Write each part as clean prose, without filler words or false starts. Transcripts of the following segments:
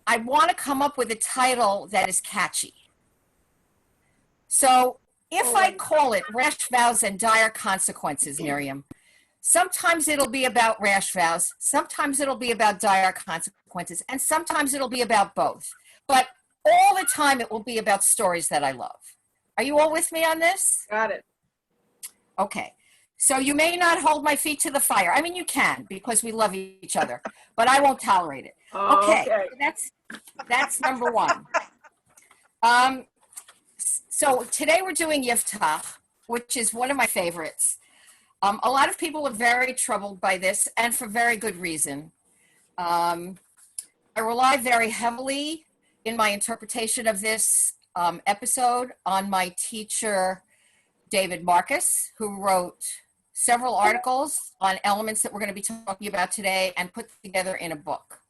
I want to come up with a title that is catchy. So if I call it Rash, Vows, and Dire Consequences, Miriam, sometimes it'll be about rash vows, sometimes it'll be about dire consequences, and sometimes it'll be about both. But all the time it will be about stories that I love. Are you all with me on this? Got it. Okay. So you may not hold my feet to the fire. I mean, you can because we love each other, but I won't tolerate it. Okay. That's number one. So today we're doing Yiftach, which is one of my favorites. A lot of people are very troubled by this, and for very good reason. I rely very heavily in my interpretation of this episode on my teacher, David Marcus, who wrote several articles on elements that we're going to be talking about today and put together in a book.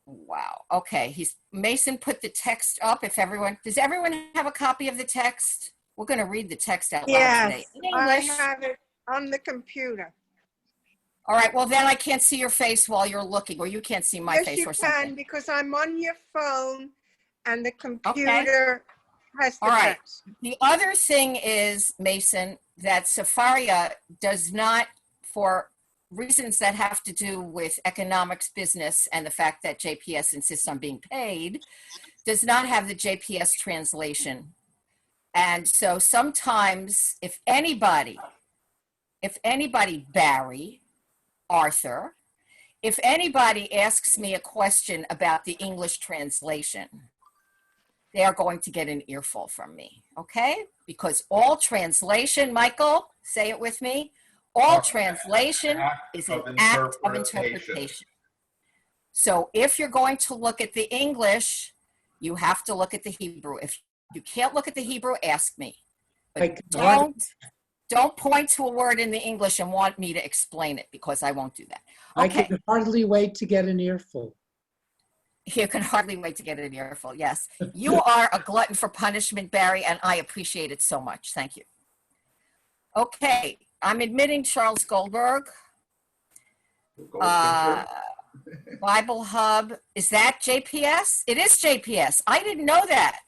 Wow. Okay. Mason put the text up. Does everyone have a copy of the text? We're going to read the text out loud today. In English. I have it on the computer. All right. Well, then I can't see your face while you're looking, or you can't see my face or something. Yes, you can, because I'm on your phone and the computer has the text. The other thing is, Mason, that Safaria does not, for reasons that have to do with economics, business, and the fact that JPS insists on being paid, does not have the JPS translation. And so sometimes if anybody, Barry, Arthur, if anybody asks me a question about the English translation, they are going to get an earful from me, okay? Because all translation, Michael, say it with me, all translation is an act of interpretation. So if you're going to look at the English, you have to look at the Hebrew. If you can't look at the Hebrew, ask me. But don't point to a word in the English and want me to explain it, because I won't do that. Okay. I can hardly wait to get an earful. You can hardly wait to get an earful, yes. You are a glutton for punishment, Barry, and I appreciate it so much. Thank you. Okay, I'm admitting Charles Goldberg. Bible Hub, is that JPS? It is JPS. I didn't know that.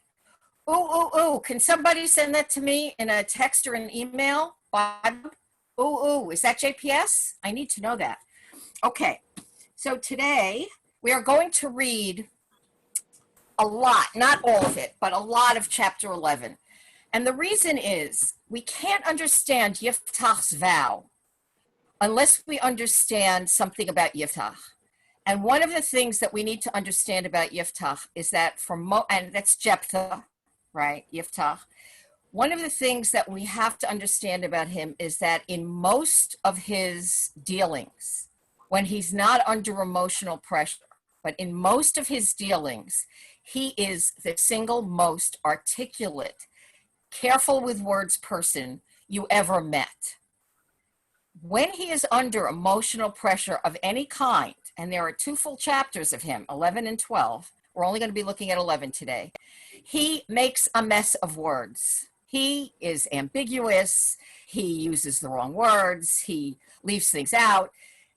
Ooh, can somebody send that to me in a text or an email? Ooh, is that JPS? I need to know that. Okay, so today we are going to read a lot, not all of it, but a lot of chapter 11. And the reason is we can't understand Yiftach's vow unless we understand something about Yiftach. And one of the things that we need to understand about Yiftach is that and that's Jephthah, right, Yiftach. One of the things that we have to understand about him is that in most of his dealings, when he's not under emotional pressure, but in most of his dealings, he is the single most articulate, careful with words person you ever met. When he is under emotional pressure of any kind, and there are 2 full chapters of him, 11 and 12, we're only going to be looking at 11 today, he makes a mess of words. He is ambiguous, he uses the wrong words, he leaves things out.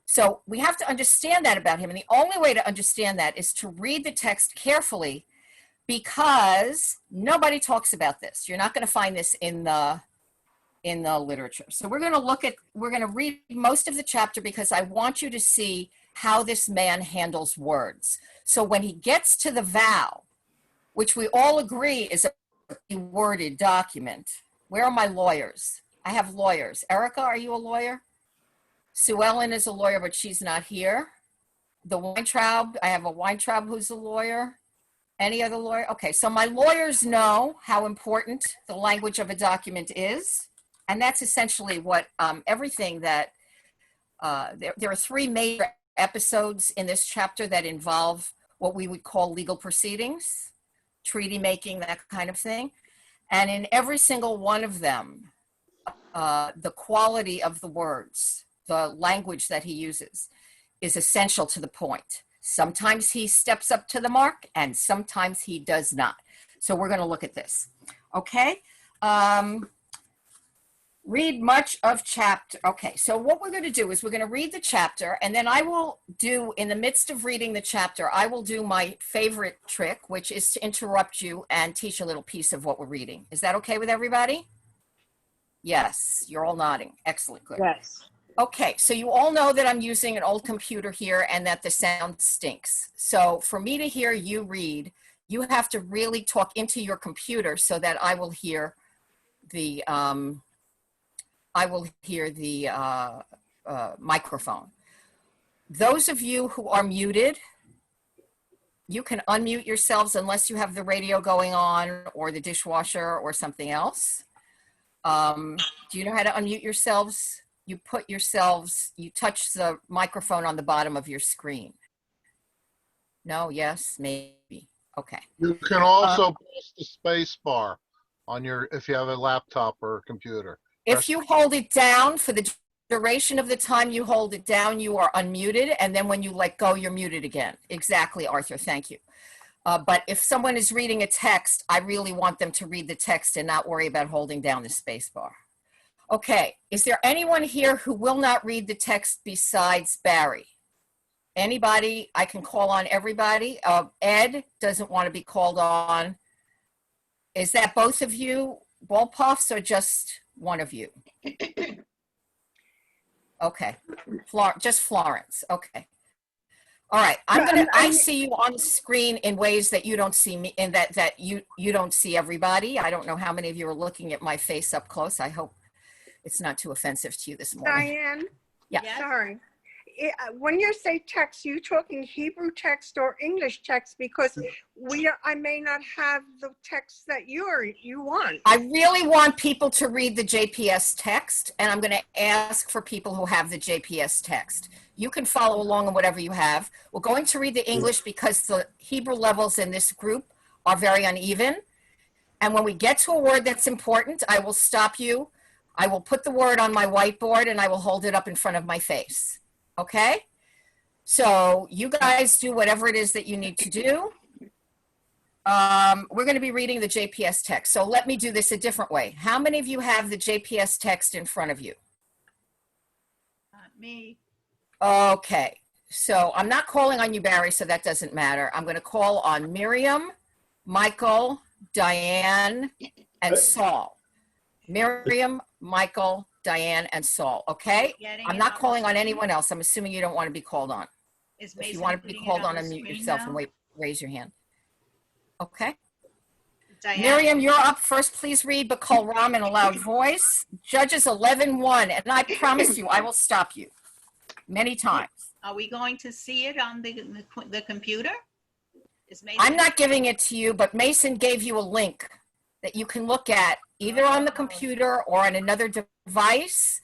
So we have to understand that about him, and the only way to understand that is to read the text carefully, because nobody talks about this. You're not going to find this in the literature. So we're going to read most of the chapter because I want you to see how this man handles words. So when he gets to the vow, which we all agree is a worded document. Where are my lawyers? I have lawyers. Erica, are you a lawyer? Sue Ellen is a lawyer, but she's not here. The Weintraub, I have a Weintraub who's a lawyer. Any other lawyer? Okay, so my lawyers know how important the language of a document is. And that's essentially what everything that, there are 3 major episodes in this chapter that involve what we would call legal proceedings, treaty making, that kind of thing. And in every single one of them, the quality of the words, the language that he uses is essential to the point. Sometimes he steps up to the mark and sometimes he does not. So we're going to look at this. Okay. Read much of chapter. Okay, so what we're going to do is we're going to read the chapter, and then I will do, in the midst of reading the chapter, I will do my favorite trick, which is to interrupt you and teach a little piece of what we're reading. Is that okay with everybody? Yes, you're all nodding. Excellent, good. Yes. Okay, so you all know that I'm using an old computer here and that the sound stinks. So for me to hear you read, you have to really talk into your computer so that I will hear the microphone. Those of you who are muted, you can unmute yourselves unless you have the radio going on or the dishwasher or something else. Do you know how to unmute yourselves? You touch the microphone on the bottom of your screen. No, yes, maybe. Okay. You can also press the space bar on if you have a laptop or a computer. If you hold it down for the duration of the time you hold it down, you are unmuted. And then when you let go, you're muted again. Exactly, Arthur. Thank you. But if someone is reading a text, I really want them to read the text and not worry about holding down the space bar. Okay. Is there anyone here who will not read the text besides Barry? Anybody? I can call on everybody. Ed doesn't want to be called on. Is that both of you, Walpuffs, or just one of you? Okay, just Florence. Okay. All right. I see you on the screen in ways that you don't see me, in that you don't see everybody. I don't know how many of you are looking at my face up close. I hope it's not too offensive to you this morning. Diane? Yeah. Sorry. When you say text, you talking Hebrew text or English text? Because I may not have the text that you want. I really want people to read the JPS text, and I'm going to ask for people who have the JPS text. You can follow along on whatever you have. We're going to read the English because the Hebrew levels in this group are very uneven. And when we get to a word that's important, I will stop you. I will put the word on my whiteboard and I will hold it up in front of my face. Okay? So you guys do whatever it is that you need to do. We're going to be reading the JPS text. So let me do this a different way. How many of you have the JPS text in front of you? Not me. Okay. So I'm not calling on you, Barry, so that doesn't matter. I'm going to call on Miriam, Michael, Diane, and Saul. Miriam, Michael, Diane, and Saul. Okay? I'm not calling on anyone else. I'm assuming you don't want to be called on. If you want to be called on, unmute yourself and raise your hand. Okay. Diane? Miriam, you're up first. Please read B'Kol Ram in a loud voice. Judges 11:1, and I promise you, I will stop you many times. Are we going to see it on the computer? I'm not giving it to you, but Mason gave you a link that you can look at either on the computer or on another device.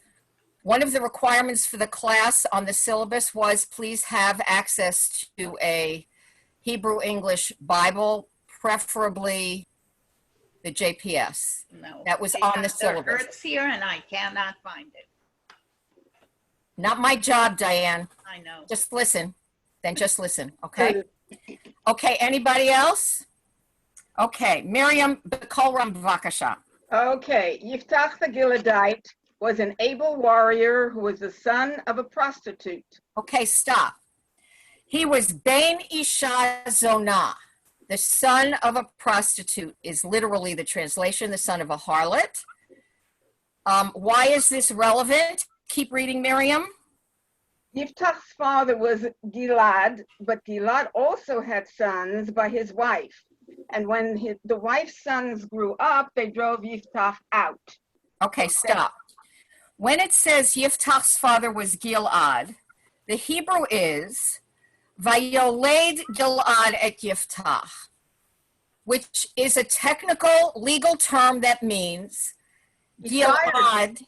One of the requirements for the class on the syllabus was please have access to a Hebrew-English Bible, preferably the JPS. No. That was on the syllabus. It's here and I cannot find it. Not my job, Diane. I know. Just listen. Then just listen, okay? Okay, anybody else? Okay, Miriam B'Kol Ram B'Vakasha. Okay, Yiftach the Gileadite was an able warrior who was the son of a prostitute. Okay, stop. He was Bain Isha Zonah. The son of a prostitute is literally the translation, the son of a harlot. Why is this relevant? Keep reading, Miriam. Yiftach's father was Gilad, but Gilad also had sons by his wife. And when the wife's sons grew up, they drove Yiftach out. Okay, stop. When it says Yiftach's father was Gilad, the Hebrew is Vayoled Gilad et Yiftach, which is a technical legal term that means Gilad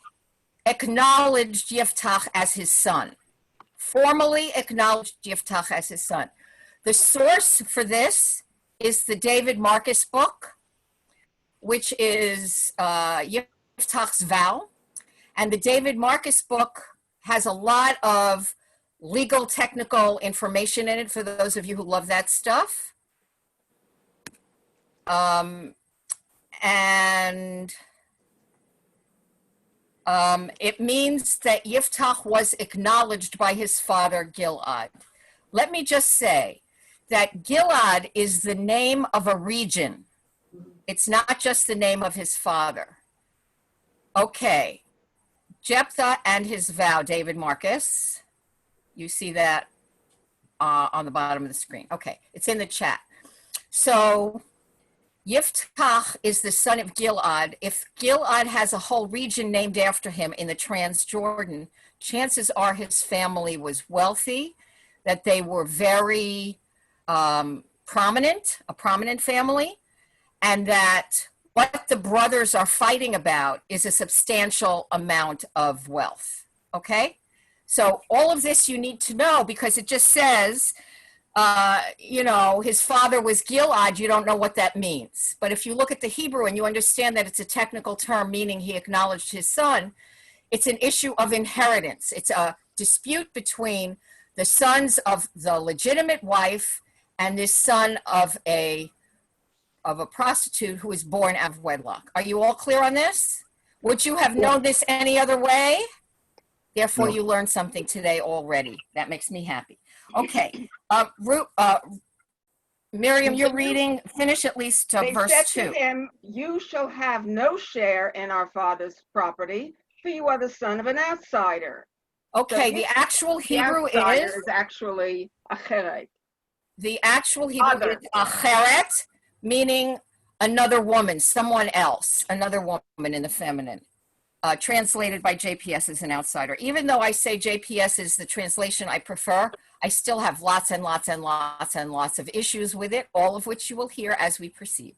acknowledged Yiftach as his son, formally acknowledged Yiftach as his son. The source for this is the David Marcus book, which is Yiftach's Vow. And the David Marcus book has a lot of legal technical information in it for those of you who love that stuff. It means that Yiftach was acknowledged by his father, Gilad. Let me just say that Gilad is the name of a region. It's not just the name of his father. Okay. Jephthah and his vow, David Marcus. You see that on the bottom of the screen. Okay, it's in the chat. So Yiftach is the son of Gilad. If Gilad has a whole region named after him in the Transjordan, chances are his family was wealthy, that they were very prominent, a prominent family, and that what the brothers are fighting about is a substantial amount of wealth, okay? So all of this you need to know because it just says, his father was Gilad, you don't know what that means. But if you look at the Hebrew and you understand that it's a technical term meaning he acknowledged his son, it's an issue of inheritance. It's a dispute between the sons of the legitimate wife and this son of a prostitute who is born out of wedlock. Are you all clear on this? Would you have known this any other way? Therefore, you learned something today already. That makes me happy. Okay. Miriam, you're reading. Finish at least They verse said 2. to him, "You shall have no share in our father's property, for you are the son of an outsider." Okay, the actual Hebrew The outsider is is actually acheret. the actual Hebrew Other. is acheret, meaning another woman, someone else, another woman in the feminine. Translated by JPS as an outsider. Even though I say JPS is the translation I prefer, I still have lots and lots and lots and lots of issues with it, all of which you will hear as we proceed.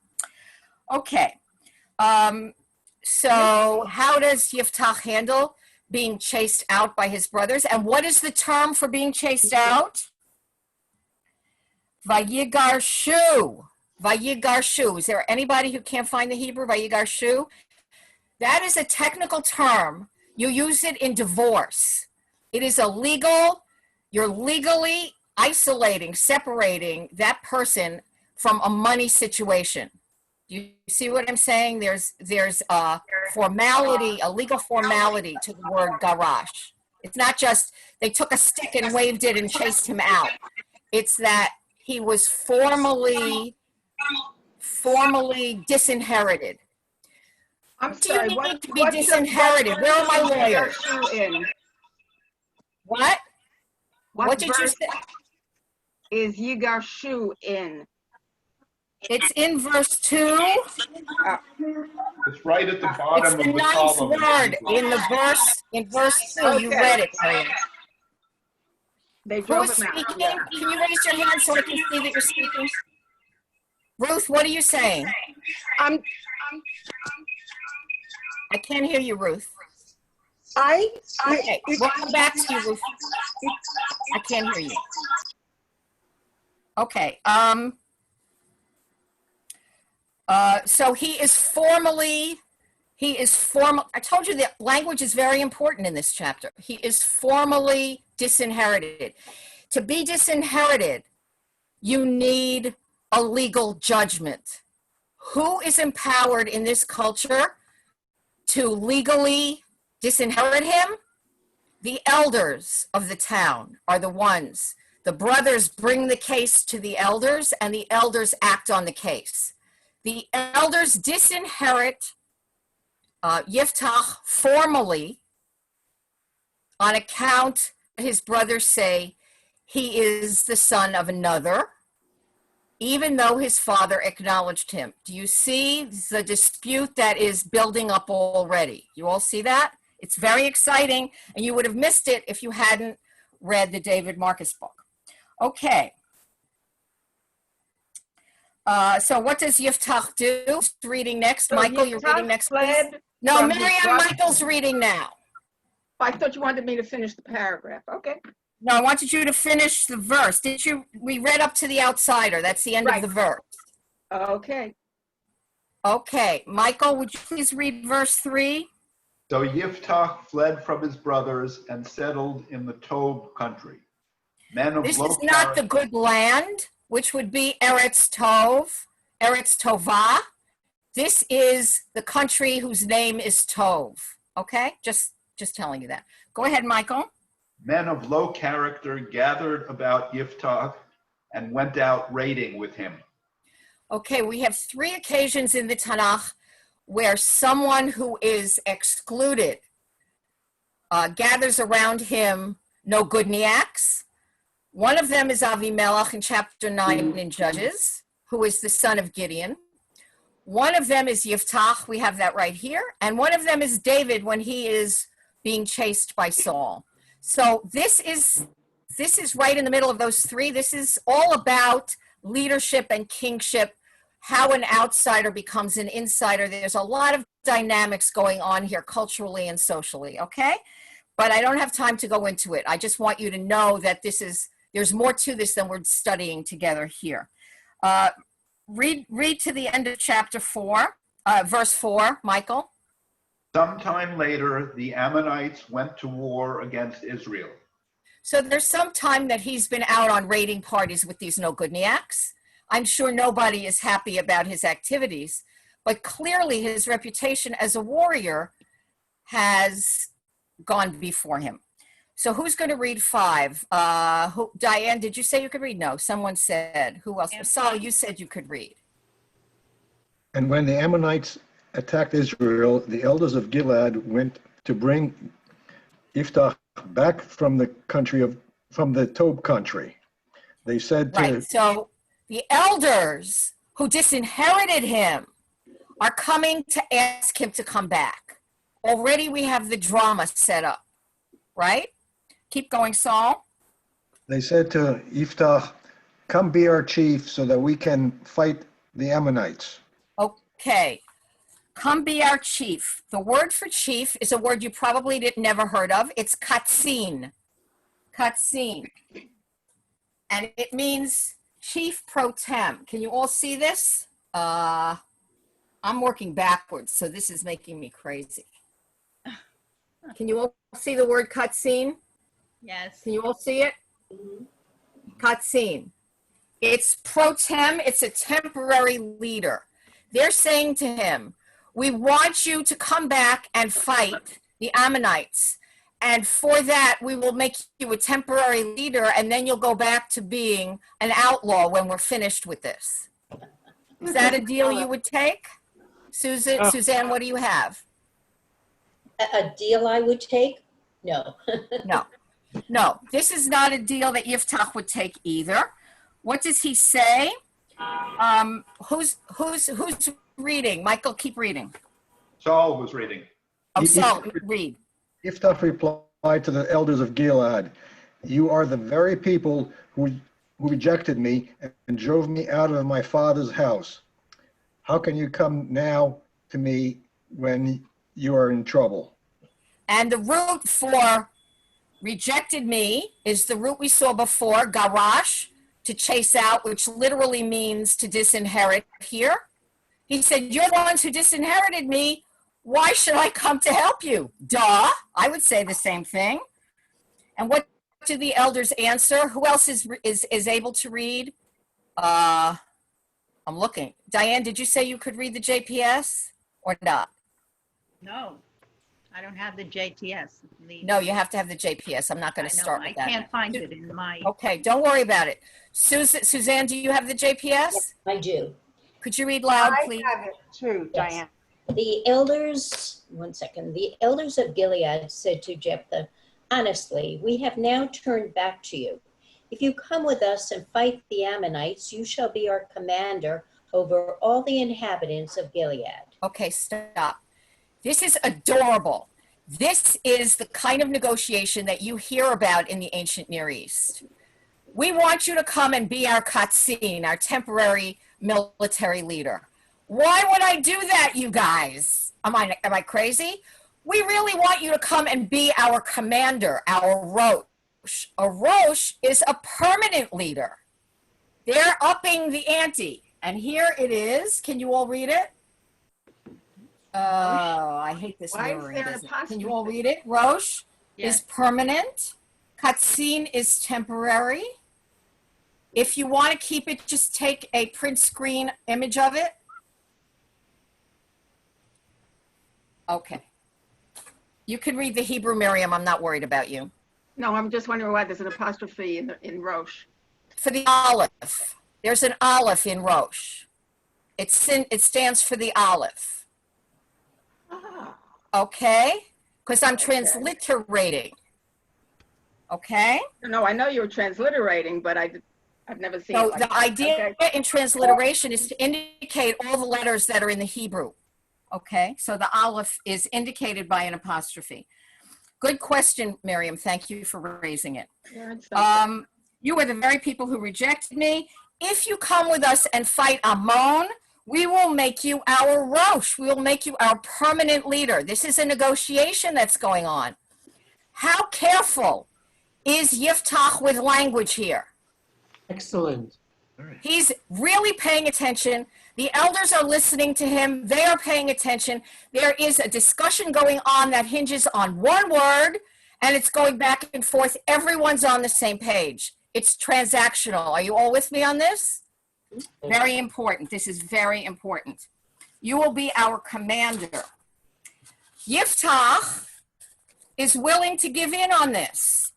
Okay, so how does Yiftach handle being chased out by his brothers? And what is the term for being chased out? Vayigarshu. Vayigarshu. Is there anybody who can't find the Hebrew? Vayigarshu. That is a technical term. You use it in divorce. It is illegal. You're legally isolating, separating that person from a money situation. You see what I'm saying? There's a formality, a legal formality to the word garash. It's not just they took a stick and waved it and chased him out. It's that he was formally disinherited. I'm Do you sorry, need to be disinherited? Where are my lawyers? In? What? What did you verse say? is Yigarshu in? It's in verse 2. It's right at the It's bottom the of the ninth column. word in the verse. In verse 2, you Okay. read it, Miriam. They Who drove is him out. speaking? Yeah. Can you raise your hand so I can see that you're speaking? Ruth, what are you saying? I can't hear you, Ruth. Okay, we'll come back to you, Ruth. I can't hear you. Okay. So he is formal. I told you that language is very important in this chapter. He is formally disinherited. To be disinherited, you need a legal judgment. Who is empowered in this culture to legally disinherit him? The elders of the town are the ones. The brothers bring the case to the elders, and the elders act on the case. The elders disinherit Yiftach formally on account his brothers say he is the son of another, even though his father acknowledged him. Do you see the dispute that is building up already? You all see that? It's very exciting, and you would have missed it if you hadn't read the David Marcus book. Okay. So what does Yiftach do? Who's reading next? So Michael, you're reading next, please. fled No, from his Miriam, brother- Michael's reading now. I thought you wanted me to finish the paragraph. Okay. No, I wanted you to finish the verse. We read up to the outsider. That's the end Right. of the verse. Okay. Okay, Michael, would you please read verse 3? So Yiftach fled from his brothers and settled in the Tob country. Men of This low is not the good land, which would be Eretz Tov, Eretz Tovah. This is the country whose name is Tov, Okay, just telling you that. Go ahead, Michael. Men of low character gathered about Yiftach and went out raiding with him. Okay, we have 3 occasions in the Tanakh where someone who is excluded gathers around him no goodniaks. One of them is Avimelech in chapter 9 in Judges, who is the son of Gideon. One of them is Yiftach, we have that right here. And one of them is David when he is being chased by Saul. So this is right in the middle of those 3. This is all about leadership and kingship, how an outsider becomes an insider. There's a lot of dynamics going on here culturally and socially, okay? But I don't have time to go into it. I just want you to know that there's more to this than we're studying together here. Read to the end of chapter 4, verse 4, Michael. Sometime later, the Ammonites went to war against Israel. So there's some time that he's been out on raiding parties with these no-goodniaks. I'm sure nobody is happy about his activities, but clearly his reputation as a warrior has gone before him. So who's going to read 5? Diane, did you say you could read? No, someone said. Who else? Saul, you said you could read. And when the Ammonites attacked Israel, the elders of Gilead went to bring Yiftach back from the Tob country. They said to... Right, so the elders who disinherited him are coming to ask him to come back. Already we have the drama set up, right? Keep going, Saul. They said to Yiftach, come be our chief so that we can fight the Ammonites. Okay, come be our chief. The word for chief is a word you probably never heard of. It's katzin. Katzin. And it means chief pro tem. Can you all see this? I'm working backwards, so this is making me crazy. Can you all see the word katzin? Yes. Can you all see it? Katzin. It's pro tem. It's a temporary leader. They're saying to him, we want you to come back and fight the Ammonites. And for that, we will make you a temporary leader, and then you'll go back to being an outlaw when we're finished with this. Is that a deal you would take? Suzanne, what do you have? A deal I would take? No. No, this is not a deal that Yiftach would take either. What does he say? Who's reading? Michael, keep reading. Saul was reading. Oh, Saul, read. Yiftach replied to the elders of Gilead, you are the very people who rejected me and drove me out of my father's house. How can you come now to me when you are in trouble? And the root for rejected me is the root we saw before, garash, to chase out, which literally means to disinherit here. He said, you're the ones who disinherited me. Why should I come to help you? Duh. I would say the same thing. And what do the elders answer? Who else is able to read? I'm looking. Diane, did you say you could read the JPS or not? No, I don't have the JTS. No, you have to have the JPS. I'm not going to start with that. I can't find it in my. Okay, don't worry about it. Suzanne, do you have the JPS? Yes, I do. Could you read loud, please? I have it too, Yes. Diane. The elders, one second, the elders of Gilead said to Jephthah, honestly, we have now turned back to you. If you come with us and fight the Ammonites, you shall be our commander over all the inhabitants of Gilead. Okay, stop. This is adorable. This is the kind of negotiation that you hear about in the ancient Near East. We want you to come and be our katzin, our temporary military leader. Why would I do that, you guys? Am I crazy? We really want you to come and be our commander, our Rosh. A Rosh is a permanent leader. They're upping the ante. And here it is. Can you all read it? Oh, I hate this Why is mirroring there an business. apostrophe? Can you all read it? Rosh is permanent. Katzin is temporary. If you want to keep it, just take a print screen image of it. Okay. You can read the Hebrew, Miriam. I'm not worried about you. No, I'm just wondering why there's an apostrophe in Rosh. For the Aleph. There's an Aleph in Rosh. It stands for the Aleph. Ah, Okay? Because I'm transliterating. Okay? no, I know you're transliterating, but I've never seen it So like the that. idea Okay. in transliteration is to indicate all the letters that are in the Hebrew. Okay? So the Aleph is indicated by an apostrophe. Good question, Miriam. Thank you for raising it. Yeah, it's something. You are the very people who rejected me. If you come with us and fight Ammon, we will make you our Rosh. We will make you our permanent leader. This is a negotiation that's going on. How careful is Yiftach with language here? Excellent. He's really paying attention. The elders are listening to him. They are paying attention. There is a discussion going on that hinges on one word, and it's going back and forth. Everyone's on the same page. It's transactional. Are you all with me on this? Very important. This is very important. You will be our commander. Yiftach is willing to give in on this.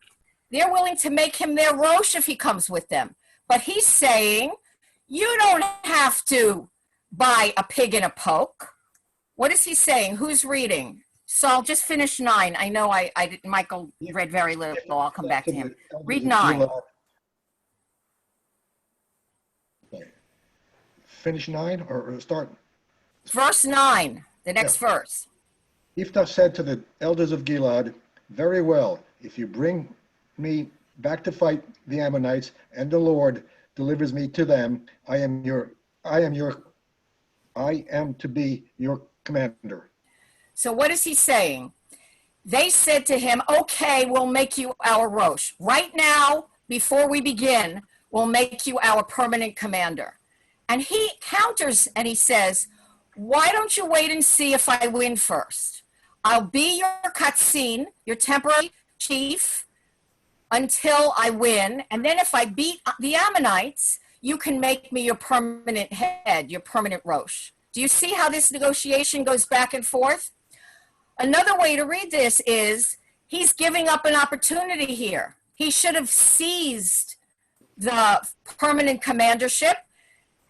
They're willing to make him their Rosh if he comes with them. But he's saying, you don't have to buy a pig in a poke. What is he saying? Who's reading? So I'll just finish 9. I know I didn't, Michael read very little, so I'll come back to him. Read 9. Finish 9 or start? Verse 9, the next verse. Yiftach said to the elders of Gilad, very well, if you bring me back to fight the Ammonites and the Lord delivers me to them, I am to be your commander. So what is he saying? They said to him, okay, we'll make you our Rosh. Right now, before we begin, we'll make you our permanent commander. And he counters and he says, why don't you wait and see if I win first? I'll be your katzin, your temporary chief, until I win. And then if I beat the Ammonites, you can make me your permanent head, your permanent Rosh. Do you see how this negotiation goes back and forth? Another way to read this is he's giving up an opportunity here. He should have seized the permanent commandership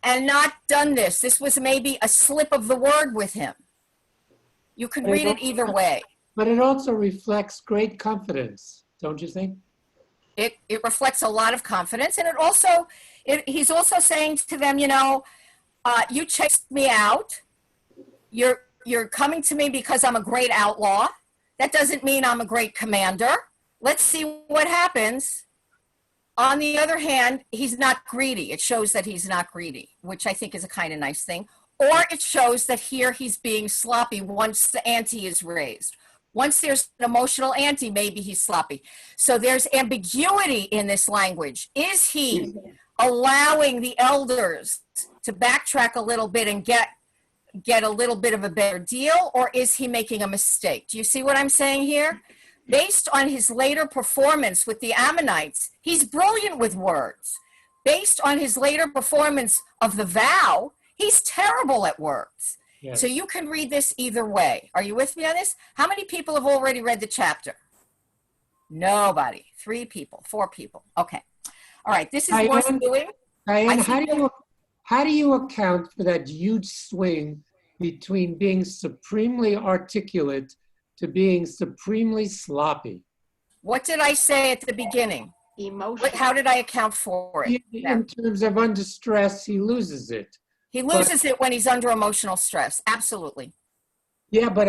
and not done this. This was maybe a slip of the word with him. You could read it either way. But it also reflects great confidence, don't you think? It reflects a lot of confidence, and he's also saying to them, you chased me out. You're coming to me because I'm a great outlaw. That doesn't mean I'm a great commander. Let's see what happens. On the other hand, he's not greedy. It shows that he's not greedy, which I think is a kind of nice thing. Or it shows that here he's being sloppy once the ante is raised. Once there's an emotional ante, maybe he's sloppy. So there's ambiguity in this language. Is he allowing the elders to backtrack a little bit and get a little bit of a better deal, or is he making a mistake? Do you see what I'm saying here? Based on his later performance with the Ammonites, he's brilliant with words. Based on his later performance of the vow, he's terrible at words. Yes. So you can read this either way. Are you with me on this? How many people have already read the chapter? Nobody. 3 people, 4 people. Okay. All right. This is worth doing. Diane, how do you account for that huge swing between being supremely articulate to being supremely sloppy? What did I say at the beginning? Emotion. How did I account for it? In terms of under stress, he loses it. He loses it when he's under emotional stress. Absolutely. Yeah, but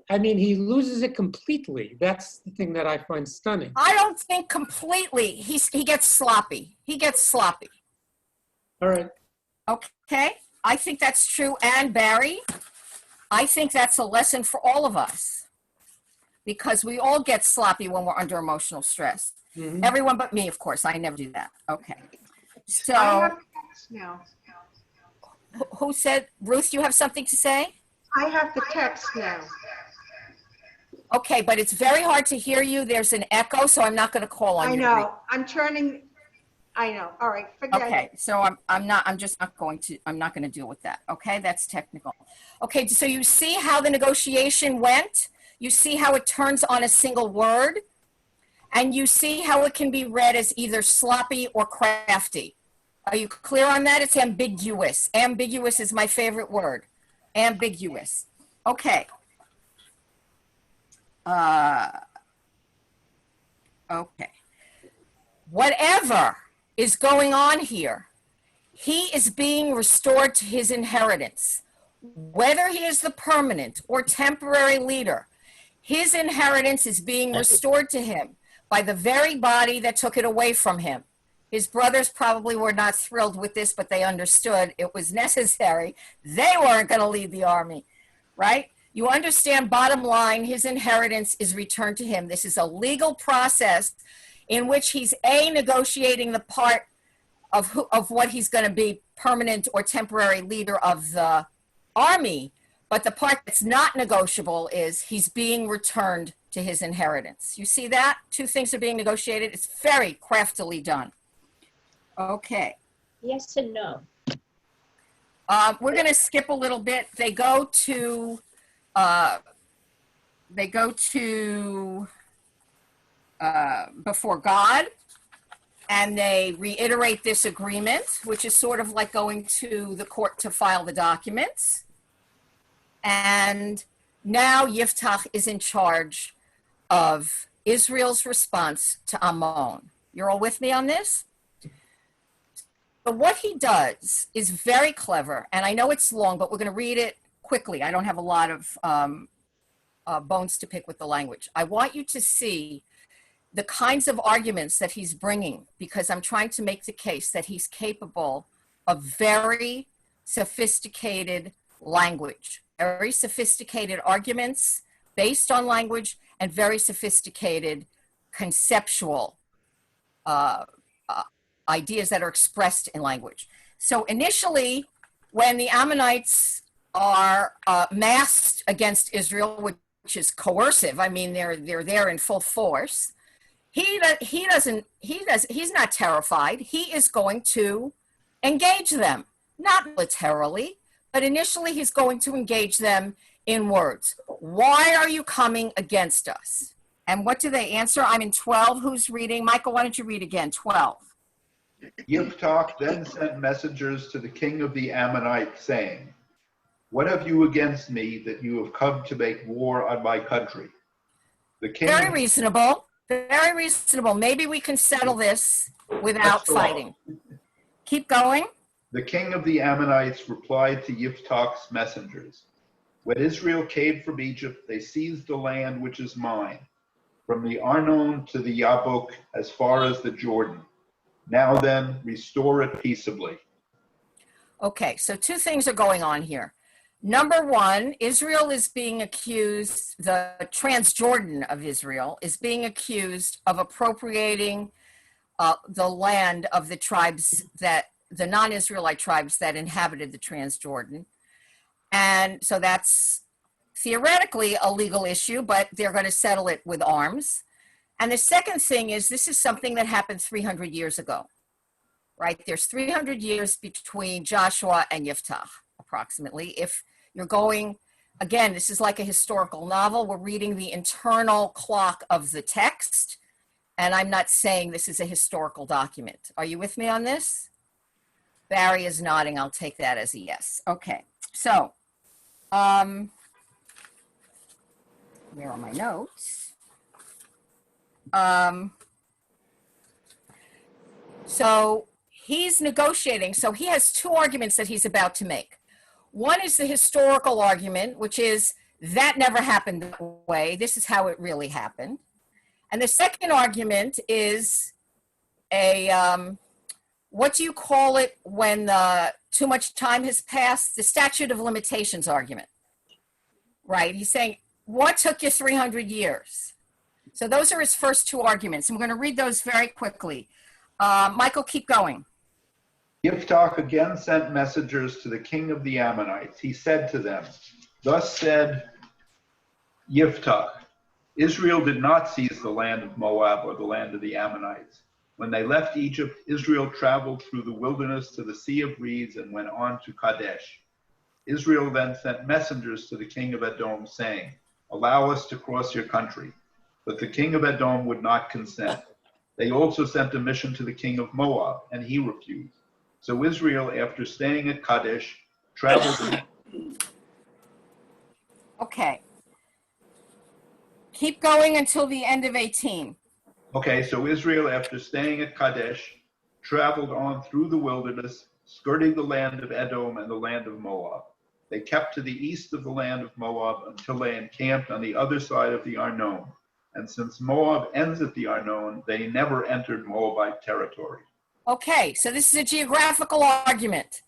he loses it completely. That's the thing that I find stunning. I don't think completely. He gets sloppy. He gets sloppy. All right. Okay. I think that's true. And Barry, I think that's a lesson for all of us because we all get sloppy when we're under emotional stress. Mm-hmm. Everyone but me, of course. I never do that. Okay. So I have text now. who said, Ruth, you have something to say? I have the text now. Okay, but it's very hard to hear you. There's an echo, so I'm not going to call on I you. know. I'm turning. I know. All right. Forget Okay, it. so I'm not going to deal with that. Okay, that's technical. Okay, so you see how the negotiation went? You see how it turns on a single word? And you see how it can be read as either sloppy or crafty. Are you clear on that? It's ambiguous. Ambiguous is my favorite word. Ambiguous. Okay. Okay. Whatever is going on here, he is being restored to his inheritance. Whether he is the permanent or temporary leader, his inheritance is being restored to him by the very body that took it away from him. His brothers probably were not thrilled with this, but they understood it was necessary. They weren't going to lead the army, right? You understand, bottom line, his inheritance is returned to him. This is a legal process in which he's negotiating the part of what he's going to be, permanent or temporary leader of the army. But the part that's not negotiable is he's being returned to his inheritance. You see that? Two things are being negotiated. It's very craftily done. Okay. Yes and no. We're going to skip a little bit. They go to before God, and they reiterate this agreement, which is sort of like going to the court to file the documents. And now Yiftach is in charge of Israel's response to Ammon. You're all with me on this? But what he does is very clever, and I know it's long, but we're going to read it quickly. I don't have a lot of bones to pick with the language. I want you to see the kinds of arguments that he's bringing, because I'm trying to make the case that he's capable of very sophisticated language, very sophisticated arguments based on language, and very sophisticated conceptual ideas that are expressed in language. So initially, when the Ammonites are massed against Israel, which is coercive, I mean, they're there in full force, he's not terrified. He is going to engage them, not militarily, but initially he's going to engage them in words. Why are you coming against us? And what do they answer? I'm in 12. Who's reading? Michael, why don't you read again? 12. Yiftach then sent messengers to the king of the Ammonites, saying, "What have you against me that you have come to make war on my country?" The king. Very reasonable. Very reasonable. Maybe we can settle this without fighting. Keep going. The king of the Ammonites replied to Yiftach's messengers, "When Israel came from Egypt, they seized the land which is mine, from the Arnon to the Yabok, as far as the Jordan. Now then, restore it peaceably." Okay, so two things are going on here. Number one, Israel is being accused, the Transjordan of Israel is being accused of appropriating the land of the tribes that, the non-Israelite tribes that inhabited the Transjordan. And so that's theoretically a legal issue, but they're going to settle it with arms. And the second thing is, this is something that happened 300 years ago, right? There's 300 years between Joshua and Yiftach, approximately. If you're going, again, this is like a historical novel. We're reading the internal clock of the text, and I'm not saying this is a historical document. Are you with me on this? Barry is nodding. I'll take that as a yes. Okay, so where are my notes? So he's negotiating. So he has two arguments that he's about to make. One is the historical argument, which is that never happened that way. This is how it really happened. And the second argument is what do you call it when too much time has passed? The statute of limitations argument, right? He's saying, what took you 300 years? So those are his first two arguments. I'm going to read those very quickly. Michael, keep going. Yiftach again sent messengers to the king of the Ammonites. He said to them, "Thus said Yiftach, Israel did not seize the land of Moab or the land of the Ammonites. When they left Egypt, Israel traveled through the wilderness to the Sea of Reeds and went on to Kadesh. Israel then sent messengers to the king of Edom, saying, allow us to cross your country. But the king of Edom would not consent. They also sent a mission to the king of Moab, and he refused. So Israel, after staying at Kadesh, traveled. Okay. Keep going until the end of 18. Okay, so Israel, after staying at Kadesh, traveled on through the wilderness, skirting the land of Edom and the land of Moab. They kept to the east of the land of Moab until they encamped on the other side of the Arnon. And since Moab ends at the Arnon, they never entered Moabite territory. Okay, so this is a geographical argument.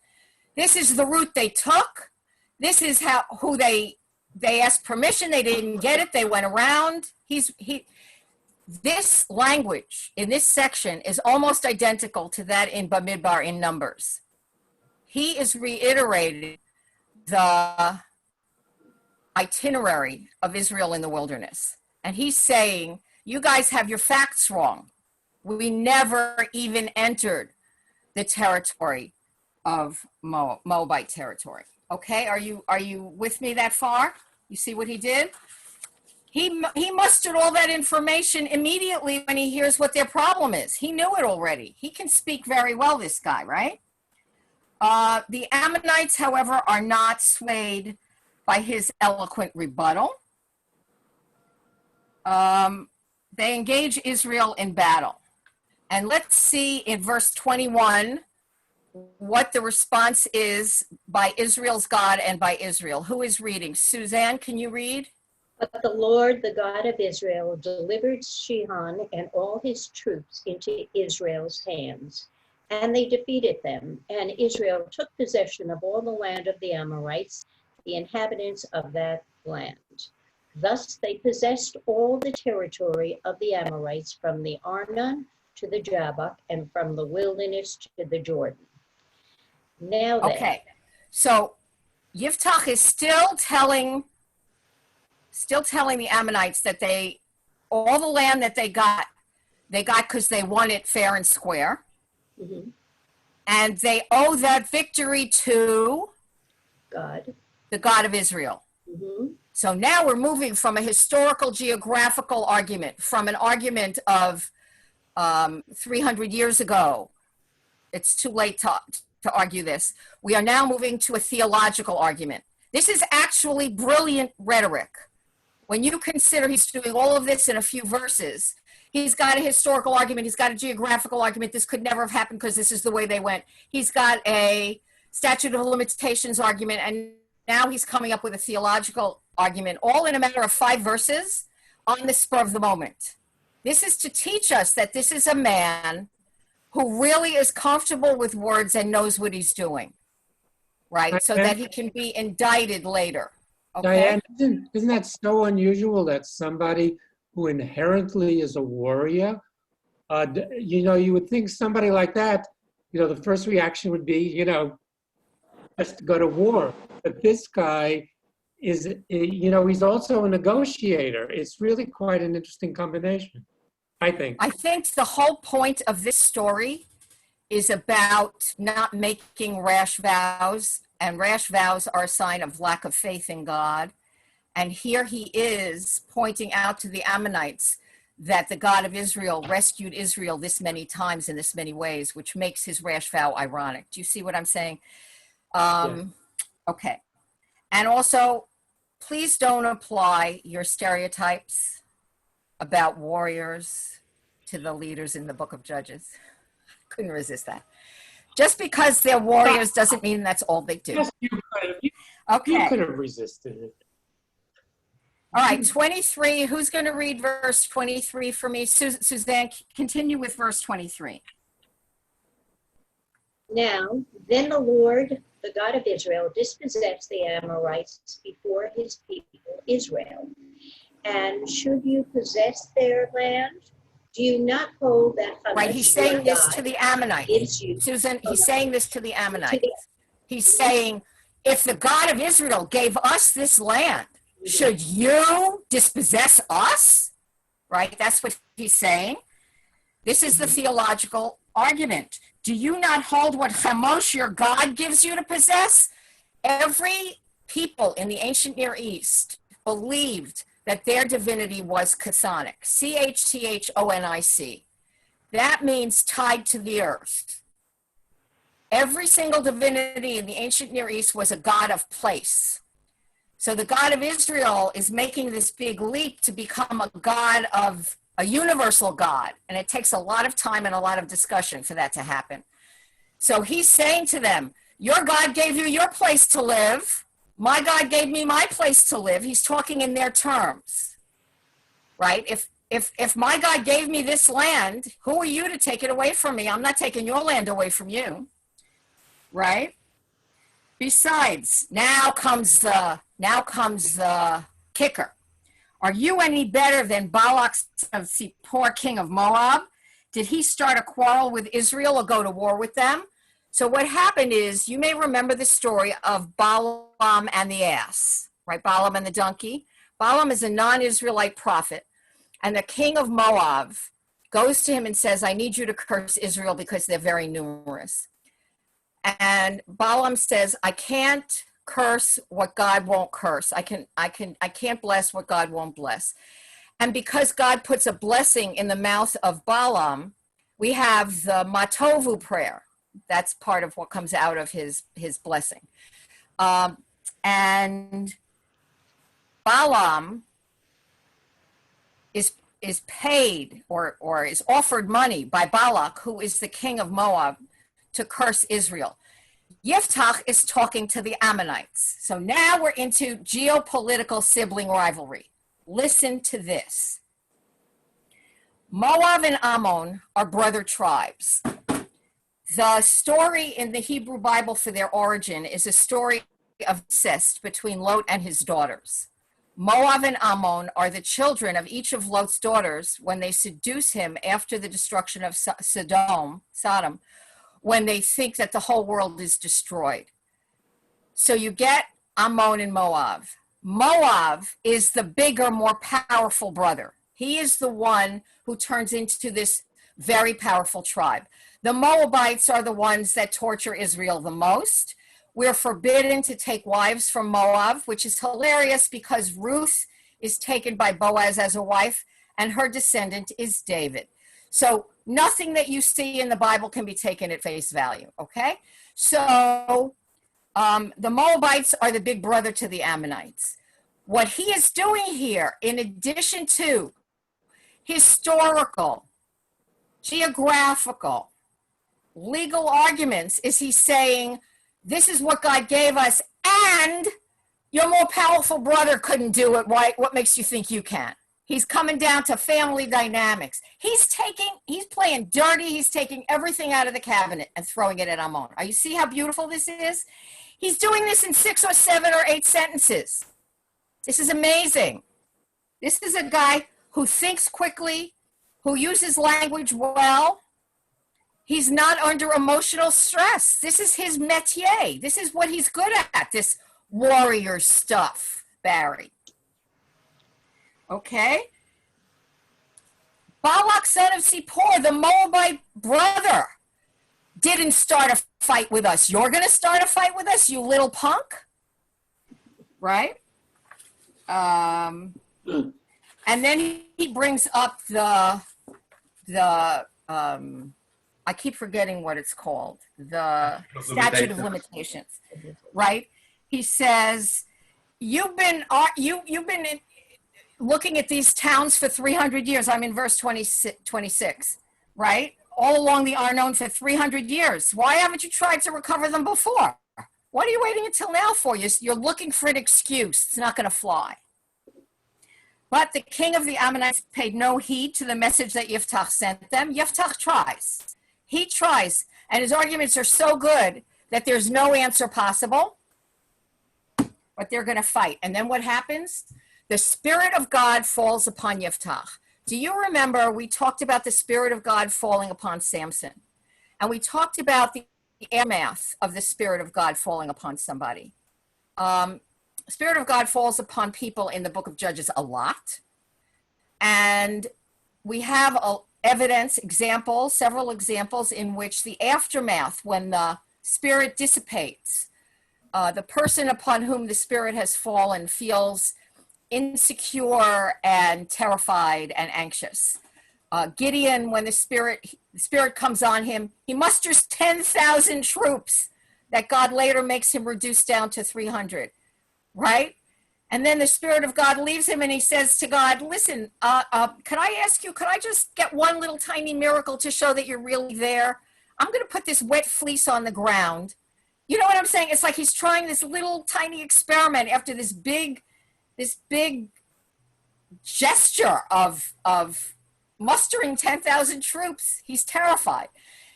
This is the route they took. This is who they asked permission. They didn't get it. They went around. This language in this section is almost identical to that in Bamidbar in Numbers. He is reiterating the itinerary of Israel in the wilderness. And he's saying, you guys have your facts wrong. We never even entered the territory of Moabite territory. Okay, are you with me that far? You see what he did? He mustered all that information immediately when he hears what their problem is. He knew it already. He can speak very well, this guy, right? The Ammonites, however, are not swayed by his eloquent rebuttal. They engage Israel in battle. And let's see in verse 21 what the response is by Israel's God and by Israel. Who is reading? Suzanne, can you read? But the Lord, the God of Israel, delivered Sihon and all his troops into Israel's hands, and they defeated them. And Israel took possession of all the land of the Amorites, the inhabitants of that land. Thus they possessed all the territory of the Amorites from the Arnon to the Jabbok, and from the wilderness to the Jordan. Now then, Okay, so Yiftach is still telling the Ammonites that all the land that they got because they won it fair and square. mhm, And they owe that victory to God. the God of Israel. Mhm. So now we're moving from a historical geographical argument, from an argument of 300 years ago. It's too late to argue this. We are now moving to a theological argument. This is actually brilliant rhetoric. When you consider he's doing all of this in a few verses, he's got a historical argument, he's got a geographical argument, this could never have happened because this is the way they went. He's got a statute of limitations argument, and now he's coming up with a theological argument, all in a matter of 5 verses on the spur of the moment. This is to teach us that this is a man who really is comfortable with words and knows what he's doing, right? So that he can be indicted later. Okay? Diane, isn't that so unusual that somebody who inherently is a warrior, you would think somebody like that, the first reaction would be, just to go to war. But this guy is, he's also a negotiator. It's really quite an interesting combination, I think. I think the whole point of this story is about not making rash vows, and rash vows are a sign of lack of faith in God. And here he is pointing out to the Ammonites that the God of Israel rescued Israel this many times in this many ways, which makes his rash vow ironic. Do you see what I'm saying? Yeah. Okay. And also, please don't apply your stereotypes about warriors to the leaders in the book of Judges. Couldn't resist that. Just because they're warriors doesn't mean that's all they do. Yes, you could have. You Okay. could have resisted it. All right, 23. Who's going to read verse 23 for me? Suzanne, continue with verse 23. Now, then the Lord, the God of Israel, dispossessed the Amorites before his people Israel. And should you possess their land, do you not hold that Right, he's saying this to the Ammonites. gives you? Susan, he's saying this to the Ammonites. He's saying, if the God of Israel gave us this land, should you dispossess us? Right, that's what he's saying. This is the theological argument. Do you not hold what Chemosh, your God, gives you to possess? Every people in the ancient Near East believed that their divinity was chthonic, Chthonic. That means tied to the earth. Every single divinity in the ancient Near East was a god of place. So the God of Israel is making this big leap to become a God of a universal God. And it takes a lot of time and a lot of discussion for that to happen. So he's saying to them, your God gave you your place to live. My God gave me my place to live. He's talking in their terms, right? If my God gave me this land, who are you to take it away from me? I'm not taking your land away from you, right? Besides, now comes the kicker. Are you any better than Balak of Zippor, king of Moab? Did he start a quarrel with Israel or go to war with them? So what happened is, you may remember the story of Balaam and the ass, right? Balaam and the donkey. Balaam is a non-Israelite prophet, and the king of Moab goes to him and says, I need you to curse Israel because they're very numerous. And Balaam says, I can't curse what God won't curse. I can't bless what God won't bless. And because God puts a blessing in the mouth of Balaam, we have the Matovu prayer. That's part of what comes out of his blessing. And Balaam is paid or is offered money by Balak, who is the king of Moab, to curse Israel. Yiftach is talking to the Ammonites. So now we're into geopolitical sibling rivalry. Listen to this. Moab and Ammon are brother tribes. The story in the Hebrew Bible for their origin is a story of incest between Lot and his daughters. Moab and Ammon are the children of each of Lot's daughters when they seduce him after the destruction of Sodom, when they think that the whole world is destroyed. So you get Ammon and Moab. Moab is the bigger, more powerful brother. He is the one who turns into this very powerful tribe. The Moabites are the ones that torture Israel the most. We're forbidden to take wives from Moab, which is hilarious because Ruth is taken by Boaz as a wife, and her descendant is David. So nothing that you see in the Bible can be taken at face value, okay? So the Moabites are the big brother to the Ammonites. What he is doing here, in addition to historical, geographical, legal arguments, is he's saying, this is what God gave us, and your more powerful brother couldn't do it. Why? What makes you think you can? He's coming down to family dynamics. He's playing dirty. He's taking everything out of the cabinet and throwing it at Ammon. You see how beautiful this is? He's doing this in 6 or 7 or 8 sentences. This is amazing. This is a guy who thinks quickly, who uses language well. He's not under emotional stress. This is his métier. This is what he's good at, this warrior stuff, Barry. Okay? Balak, son of Zippor, the Moabite brother, didn't start a fight with us. You're going to start a fight with us, you little punk? Right? And then he brings up the I keep forgetting what it's called, the statute of limitations, right? He says, you've been looking at these towns for 300 years. I'm in verse 26, right? All along the Arnon for 300 years. Why haven't you tried to recover them before? What are you waiting until now for? You're looking for an excuse. It's not going to fly. But the king of the Ammonites paid no heed to the message that Yiftach sent them. Yiftach tries. He tries, and his arguments are so good that there's no answer possible, but they're going to fight. And then what happens? The Spirit of God falls upon Yiftach. Do you remember we talked about the Spirit of God falling upon Samson? And we talked about the aftermath of the Spirit of God falling upon somebody. Spirit of God falls upon people in the book of Judges a lot. And we have several examples in which the aftermath, when the Spirit dissipates, the person upon whom the Spirit has fallen feels insecure and terrified and anxious. Gideon, when the spirit comes on him, he musters 10,000 troops that God later makes him reduce down to 300, right? And then the Spirit of God leaves him and he says to God, listen, can I ask you, could I just get one little tiny miracle to show that you're really there? I'm going to put this wet fleece on the ground. You know what I'm saying? It's like he's trying this little tiny experiment after this big gesture of mustering 10,000 troops. He's terrified.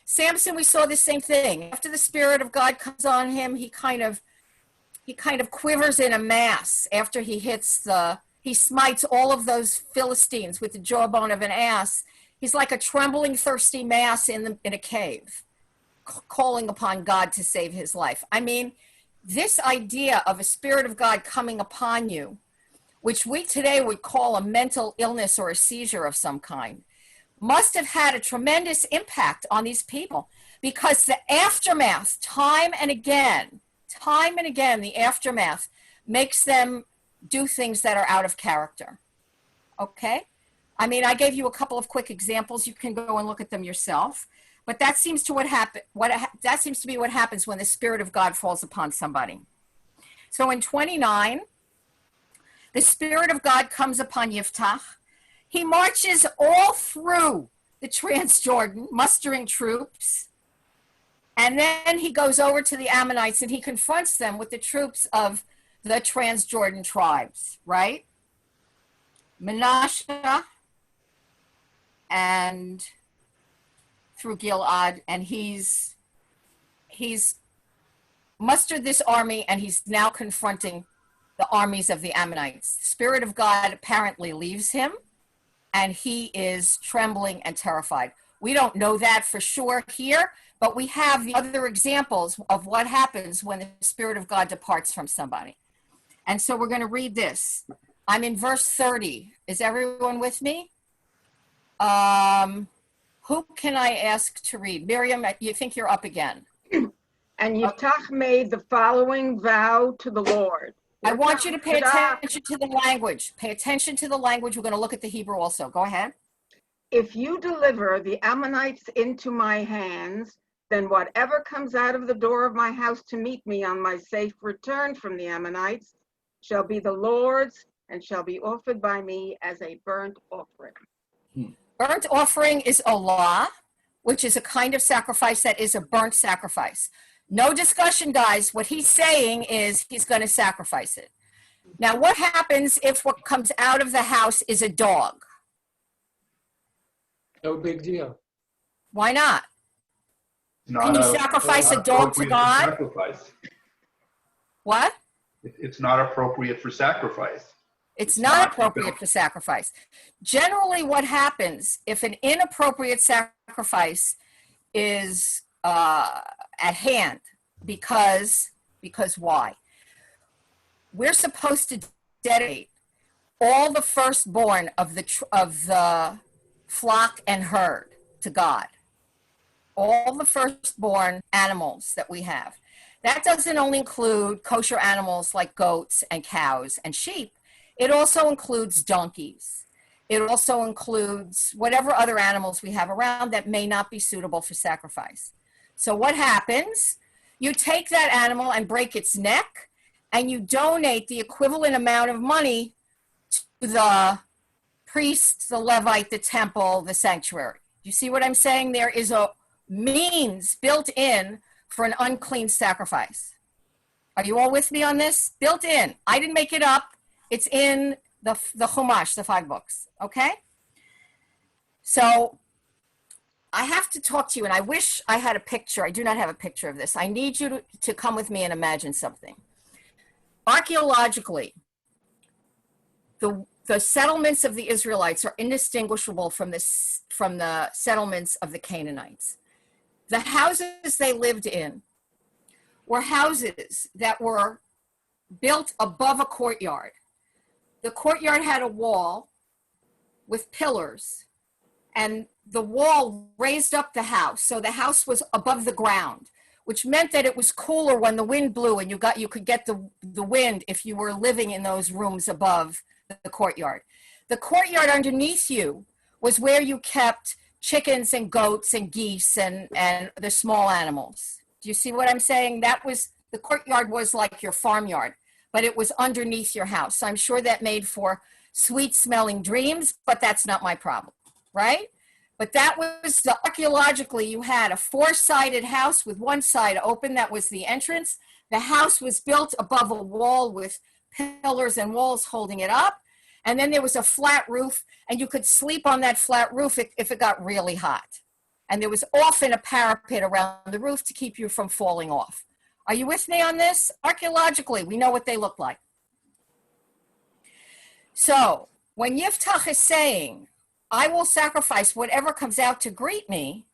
Samson, we saw the same thing. After the Spirit of God comes on him, he kind of quivers in a mass after he smites all of those Philistines with the jawbone of an ass. He's like a trembling, thirsty mass in a cave, calling upon God to save his life. I mean, this idea of a Spirit of God coming upon you, which we today would call a mental illness or a seizure of some kind, must have had a tremendous impact on these people, because the aftermath, time and again, the aftermath makes them do things that are out of character. Okay? I mean, I gave you a couple of quick examples. You can go and look at them yourself. But that seems to that seems to be what happens when the Spirit of God falls upon somebody. So in 29, the Spirit of God comes upon Yiftach. He marches all through the Transjordan, mustering troops. And then he goes over to the Ammonites and he confronts them with the troops of the Transjordan tribes, right? Manasseh and through Gilad, and he's mustered this army and he's now confronting the armies of the Ammonites. The Spirit of God apparently leaves him and he is trembling and terrified. We don't know that for sure here, but we have the other examples of what happens when the Spirit of God departs from somebody. And so we're going to read this. I'm in verse 30. Is everyone with me? Who can I ask to read? Miriam, you think you're up again. And Yiftach made the following vow to the Lord. I want you to pay attention to the language. Pay attention to the language. We're going to look at the Hebrew also. Go ahead. If you deliver the Ammonites into my hands, then whatever comes out of the door of my house to meet me on my safe return from the Ammonites shall be the Lord's and shall be offered by me as a burnt offering. Burnt offering is olah, which is a kind of sacrifice that is a burnt sacrifice. No discussion, guys. What he's saying is he's going to sacrifice it. Now, what happens if what comes out of the house is a dog? No big deal. Why not? Can you sacrifice a dog to God? Sacrifice. What? It's not appropriate for sacrifice. It's not appropriate for sacrifice. Generally, what happens if an inappropriate sacrifice is at hand, because why? We're supposed to dedicate all the firstborn of the flock and herd to God. All the firstborn animals that we have. That doesn't only include kosher animals like goats and cows and sheep. It also includes donkeys. It also includes whatever other animals we have around that may not be suitable for sacrifice. So what happens? You take that animal and break its neck, and you donate the equivalent amount of money to the priest, the Levite, the temple, the sanctuary. You see what I'm saying? There is a means built in for an unclean sacrifice. Are you all with me on this? Built in. I didn't make it up. It's in the Chumash, the 5 books, okay? So I have to talk to you, and I wish I had a picture. I do not have a picture of this. I need you to come with me and imagine something. Archaeologically, the settlements of the Israelites are indistinguishable from the settlements of the Canaanites. The houses they lived in were houses that were built above a courtyard. The courtyard had a wall with pillars, and the wall raised up the house. So the house was above the ground, which meant that it was cooler when the wind blew, and you could get the wind if you were living in those rooms above the courtyard. The courtyard underneath you was where you kept chickens and goats and geese and the small animals. Do you see what I'm saying? The courtyard was like your farmyard, but it was underneath your house. So I'm sure that made for sweet smelling dreams, but that's not my problem, right? But that was archaeologically, you had a four-sided house with one side open. That was the entrance. The house was built above a wall with pillars and walls holding it up. And then there was a flat roof, and you could sleep on that flat roof if it got really hot. And there was often a parapet around the roof to keep you from falling off. Are you with me on this? Archaeologically, we know what they look like. So when Yiftach is saying, I will sacrifice whatever comes out to greet me,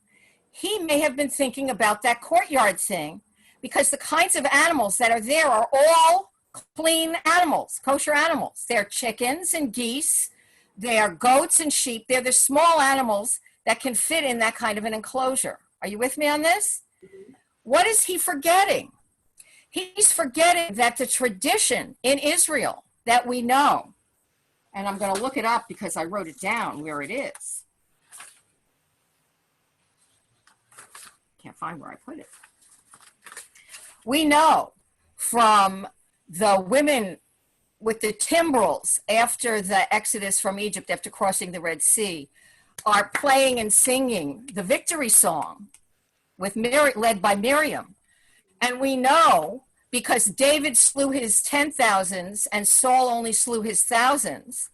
he may have been thinking about that courtyard thing, because the kinds of animals that are there are all clean animals, kosher animals. They're chickens and geese, they're goats and sheep. They're the small animals that can fit in that kind of an enclosure. Are you with me on this? What is he forgetting? He's forgetting that the tradition in Israel that we know, and I'm going to look it up because I wrote it down where it is. Can't find where I put it. We know from the women with the timbrels after the Exodus from Egypt, after crossing the Red Sea, are playing and singing the victory song led by Miriam. And we know, because David slew his 10,000s and Saul only slew his thousands,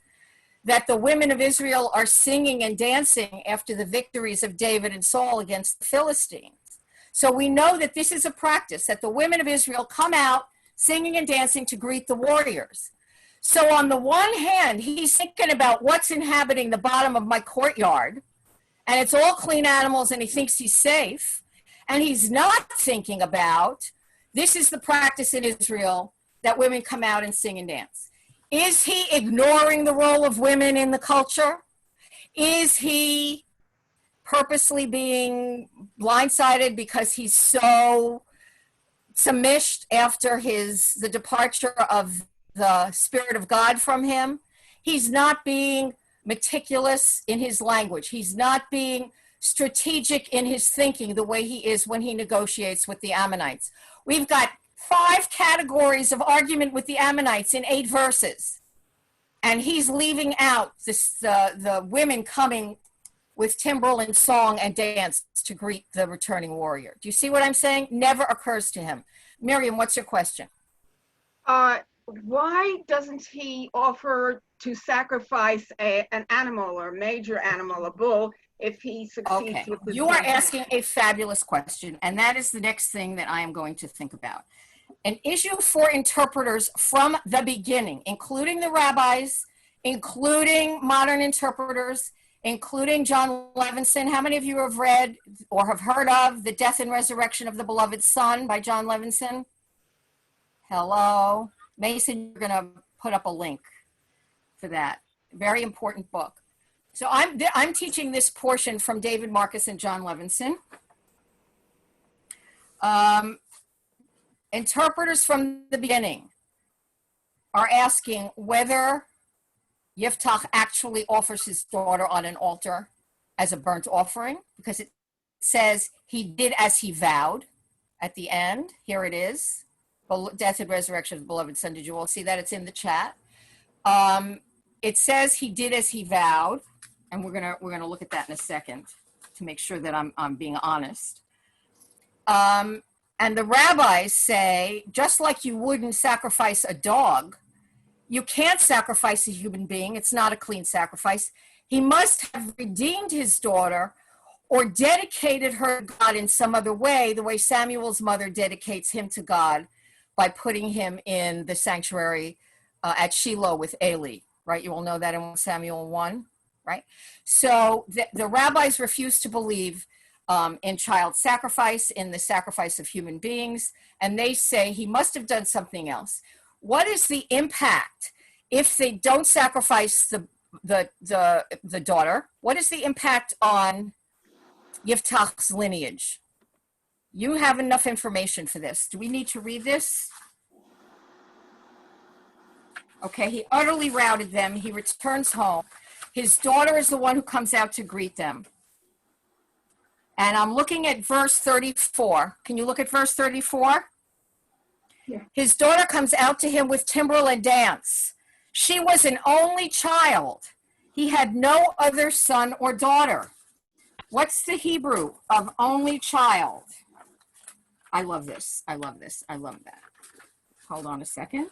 that the women of Israel are singing and dancing after the victories of David and Saul against the Philistines. So we know that this is a practice, that the women of Israel come out singing and dancing to greet the warriors. So on the one hand, he's thinking about what's inhabiting the bottom of my courtyard, and it's all clean animals, and he thinks he's safe. And he's not thinking about, this is the practice in Israel, that women come out and sing and dance. Is he ignoring the role of women in the culture? Is he purposely being blindsided because he's so samished after the departure of the Spirit of God from him? He's not being meticulous in his language. He's not being strategic in his thinking the way he is when he negotiates with the Ammonites. We've got 5 categories of argument with the Ammonites in 8 verses. And he's leaving out the women coming with timbrel and song and dance to greet the returning warrior. Do you see what I'm saying? Never occurs to him. Miriam, what's your question? Why doesn't he offer to sacrifice an animal or a major animal, a bull, if he succeeds Okay, with his you are campaign? asking a fabulous question, and that is the next thing that I am going to think about. An issue for interpreters from the beginning, including the rabbis, including modern interpreters, including John Levinson. How many of you have read or have heard of The Death and Resurrection of the Beloved Son by John Levinson? Hello. Mason, you're going to put up a link for that. Very important book. So I'm teaching this portion from David Marcus and John Levinson. Interpreters from the beginning are asking whether Yiftach actually offers his daughter on an altar as a burnt offering, because it says he did as he vowed at the end. Here it is. Death and Resurrection of the Beloved Son. Did you all see that? It's in the chat. It says he did as he vowed, and we're gonna look at that in a second to make sure that I'm being honest. And the rabbis say, just like you wouldn't sacrifice a dog, you can't sacrifice a human being. It's not a clean sacrifice. He must have redeemed his daughter or dedicated her to God in some other way, the way Samuel's mother dedicates him to God by putting him in the sanctuary at Shiloh with Eli, right? You all know that in 1 Samuel 1, right? So the rabbis refuse to believe in child sacrifice, in the sacrifice of human beings, and they say he must have done something else. What is the impact if they don't sacrifice the daughter? What is the impact on Yiftach's lineage? You have enough information for this. Do we need to read this? Okay, he utterly routed them. He returns home. His daughter is the one who comes out to greet them. And I'm looking at verse 34. Can you look at verse 34? Yeah. His daughter comes out to him with timbrel and dance. She was an only child. He had no other son or daughter. What's the Hebrew of only child? I love this. I love this. I love that. Hold on a second.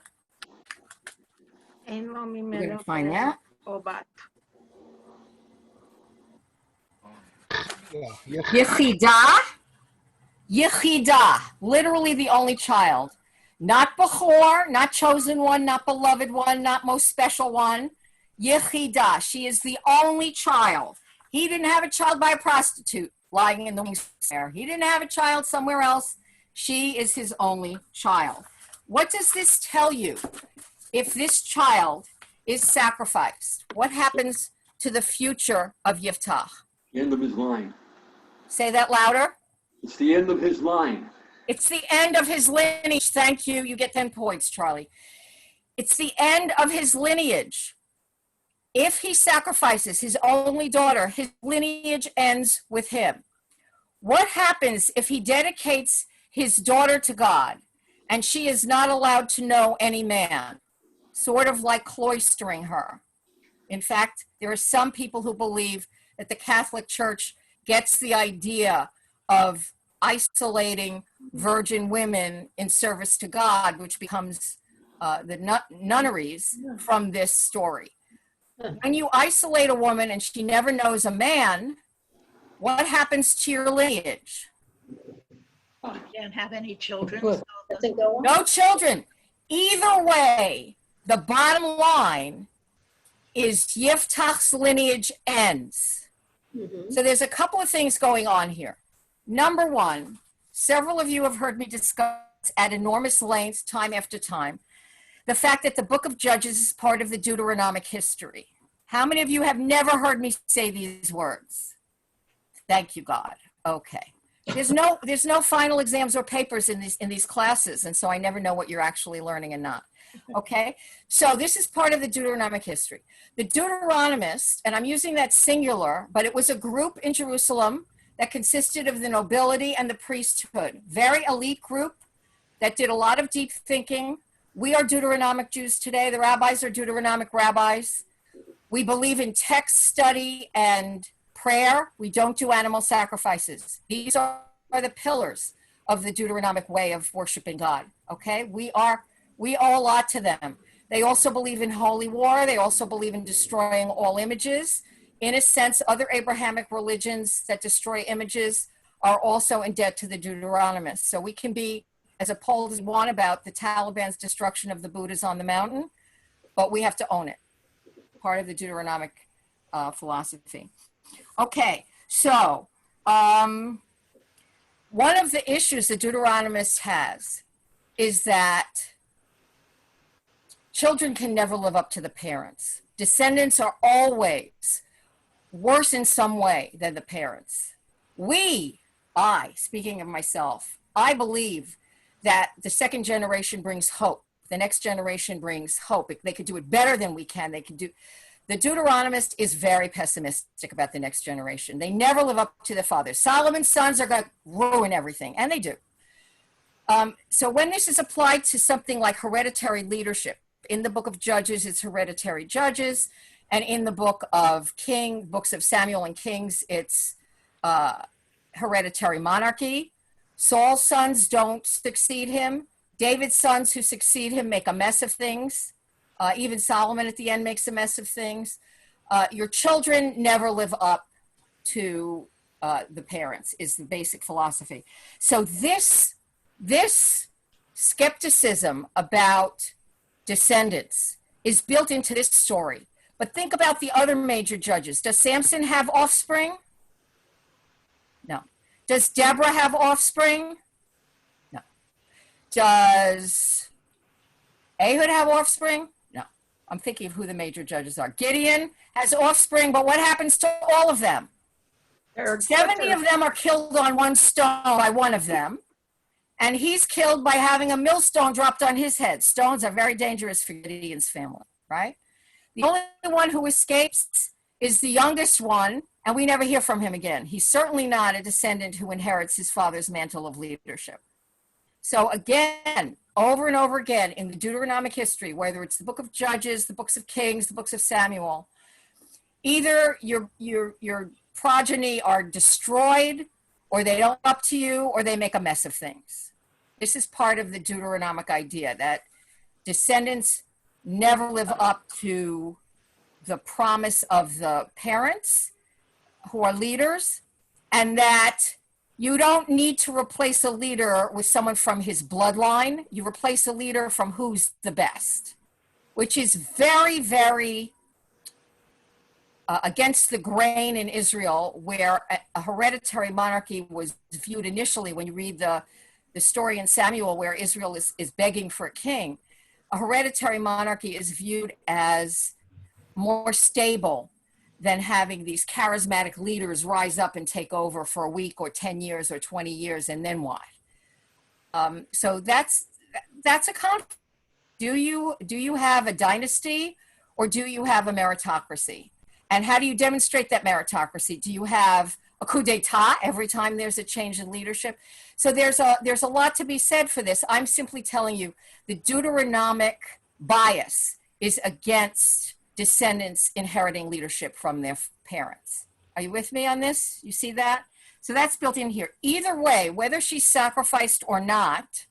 Ein lo We're mimeno going to find that. obat. Yechidah. Yechidah. Literally the only child. Not Bechor, not chosen one, not beloved one, not most special one. Yechidah. She is the only child. He didn't have a child by a prostitute lying in the wings there. He didn't have a child somewhere else. She is his only child. What does this tell you? If this child is sacrificed, what happens to the future of Yiftach? The end of his line. Say that louder. It's the end of his line. It's the end of his lineage. Thank you. You get 10 points, Charlie. It's the end of his lineage. If he sacrifices his only daughter, his lineage ends with him. What happens if he dedicates his daughter to God and she is not allowed to know any man? Sort of like cloistering her. In fact, there are some people who believe that the Catholic Church gets the idea of isolating virgin women in service to God, which becomes the nunneries from this story. When you isolate a woman and she never knows a man, what happens to your lineage? You can't have any children. Good. So Doesn't go on. No children. Either way, the bottom line is Yiftach's lineage ends. Mhm. So there's a couple of things going on here. Number one, several of you have heard me discuss at enormous length, time after time, the fact that the book of Judges is part of the Deuteronomic history. How many of you have never heard me say these words? Thank you, God. Okay. There's no final exams or papers in these classes, and so I never know what you're actually learning and not. Okay? So this is part of the Deuteronomic history. The Deuteronomists, and I'm using that singular, but it was a group in Jerusalem that consisted of the nobility and the priesthood. Very elite group that did a lot of deep thinking. We are Deuteronomic Jews today. The rabbis are Deuteronomic rabbis. We believe in text study and prayer. We don't do animal sacrifices. These are the pillars of the Deuteronomic way of worshiping God. Okay? We owe a lot to them. They also believe in holy war. They also believe in destroying all images. In a sense, other Abrahamic religions that destroy images are also in debt to the Deuteronomists. So we can be as appalled as we want about the Taliban's destruction of the Buddhas on the mountain, but we have to own it. Part of the Deuteronomic philosophy. Okay, so one of the issues the Deuteronomist has is that children can never live up to the parents. Descendants are always worse in some way than the parents. Speaking of myself, I believe that the second generation brings hope. The next generation brings hope. They could do it better than we can. The Deuteronomist is very pessimistic about the next generation. They never live up to their fathers. Solomon's sons are going to ruin everything, and they do. So when this is applied to something like hereditary leadership, in the book of Judges, it's hereditary judges, and in the book of books of Samuel and Kings, it's hereditary monarchy. Saul's sons don't succeed him. David's sons who succeed him make a mess of things. Even Solomon at the end makes a mess of things. Your children never live up to the parents is the basic philosophy. So this skepticism about descendants is built into this story. But think about the other major judges. Does Samson have offspring? No. Does Deborah have offspring? No. Does Ehud have offspring? No. I'm thinking of who the major judges are. Gideon has offspring, but what happens to all of them? 70 of them are killed on one stone by one of them. And he's killed by having a millstone dropped on his head. Stones are very dangerous for Gideon's family, right? The only one who escapes is the youngest one, and we never hear from him again. He's certainly not a descendant who inherits his father's mantle of leadership. So again, over and over again in the Deuteronomic history, whether it's the book of Judges, the books of Kings, the books of Samuel, either your progeny are destroyed, or they don't up to you, or they make a mess of things. This is part of the Deuteronomic idea that descendants never live up to the promise of the parents who are leaders, and that you don't need to replace a leader with someone from his bloodline. You replace a leader from who's the best, which is very, very against the grain in Israel, where a hereditary monarchy was viewed initially. When you read the story in Samuel where Israel is begging for a king, a hereditary monarchy is viewed as more stable than having these charismatic leaders rise up and take over for a week or 10 years or 20 years, and then what? So that's a conflict. Do you have a dynasty, or do you have a meritocracy? And how do you demonstrate that meritocracy? Do you have a coup d'etat every time there's a change in leadership? So there's a lot to be said for this. I'm simply telling you the Deuteronomic bias is against descendants inheriting leadership from their parents. Are you with me on this? You see that? So that's built in here. Either way, whether she's sacrificed or not,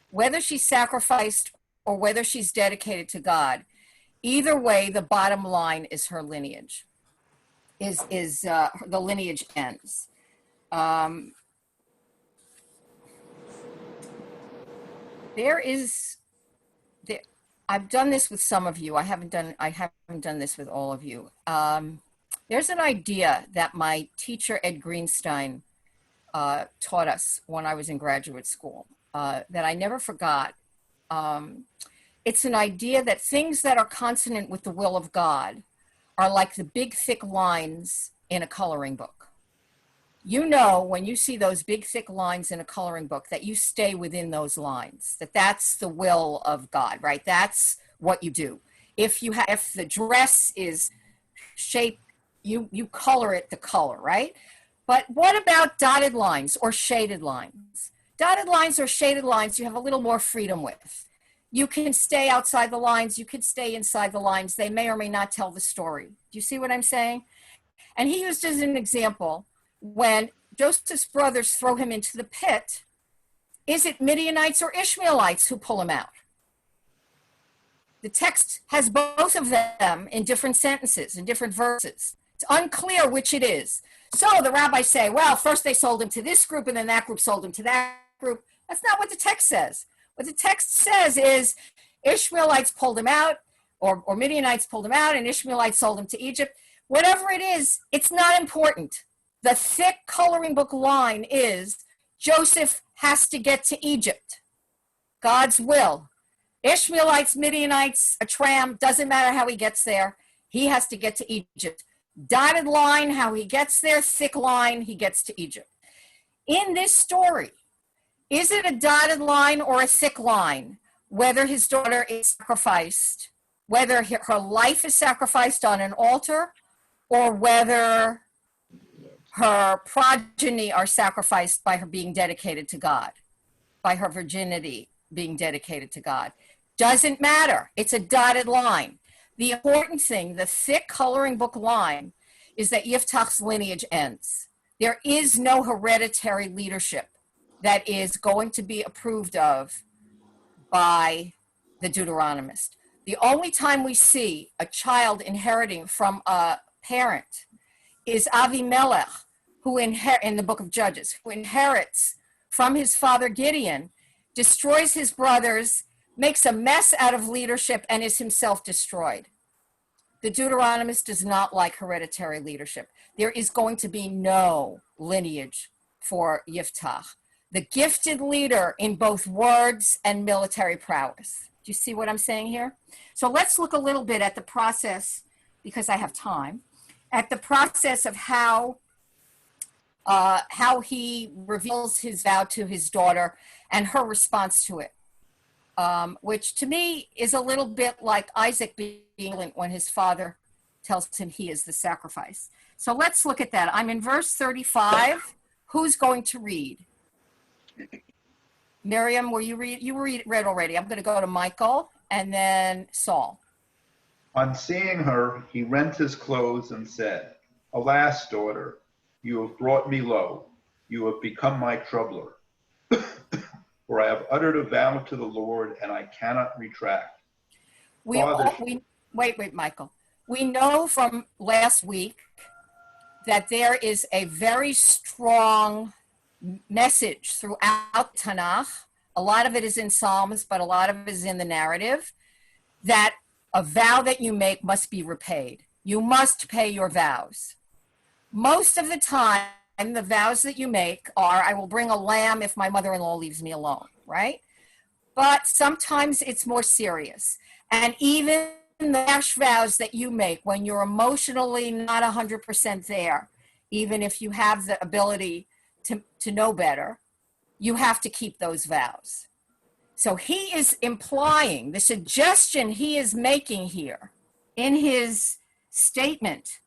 whether she's sacrificed or whether she's dedicated to God, either way, the bottom line is her lineage, the lineage ends. I've done this with some of you. I haven't done this with all of you. There's an idea that my teacher, Ed Greenstein, taught us when I was in graduate school that I never forgot. It's an idea that things that are consonant with the will of God are like the big, thick lines in a coloring book. You know, when you see those big, thick lines in a coloring book, that you stay within those lines, that's the will of God, right? That's what you do. If the dress is shaped, you color it the color, right? But what about dotted lines or shaded lines? Dotted lines or shaded lines, you have a little more freedom with. You can stay outside the lines, you could stay inside the lines. They may or may not tell the story. Do you see what I'm saying? And he used as an example, when Joseph's brothers throw him into the pit, is it Midianites or Ishmaelites who pull him out? The text has both of them in different sentences, in different verses. It's unclear which it is. So the rabbis say, well, first they sold him to this group and then that group sold him to that group. That's not what the text says. What the text says is Ishmaelites pulled him out, or Midianites pulled him out, and Ishmaelites sold him to Egypt. Whatever it is, it's not important. The thick coloring book line is Joseph has to get to Egypt. God's will. Ishmaelites, Midianites, a tram, doesn't matter how he gets there. He has to get to Egypt. Dotted line, how he gets there. Thick line, he gets to Egypt. In this story, is it a dotted line or a thick line? Whether his daughter is sacrificed, whether her life is sacrificed on an altar, or whether her progeny are sacrificed by her being dedicated to God, by her virginity being dedicated to God. Doesn't matter. It's a dotted line. The important thing, the thick coloring book line, is that Yiftach's lineage ends. There is no hereditary leadership that is going to be approved of by the Deuteronomist. The only time we see a child inheriting from a parent is Avimelech, who in the book of Judges, who inherits from his father Gideon, destroys his brothers, makes a mess out of leadership, and is himself destroyed. The Deuteronomist does not like hereditary leadership. There is going to be no lineage for Yiftach, the gifted leader in both words and military prowess. Do you see what I'm saying here? So let's look a little bit at the process, because I have time, at the process of how how he reveals his vow to his daughter and her response to it, which to me is a little bit like Isaac being silent when his father tells him he is the sacrifice. So let's look at that. I'm in verse 35. Who's going to read? Miriam, were you read? You read already. I'm going to go to Michael and then Saul. On seeing her, he rent his clothes and said, "Alas, daughter, you have brought me low. You have become my troubler. For I have uttered a vow to the Lord, and I cannot retract." Wait, Michael. We know from last week that there is a very strong message throughout Tanakh. A lot of it is in Psalms, but a lot of it is in the narrative, that a vow that you make must be repaid. You must pay your vows. Most of the time, the vows that you make are, I will bring a lamb if my mother-in-law leaves me alone, right? But sometimes it's more serious. And even the rash vows that you make when you're emotionally not 100% there, even if you have the ability to know better, you have to keep those vows. So he is implying, the suggestion he is making here in his statement,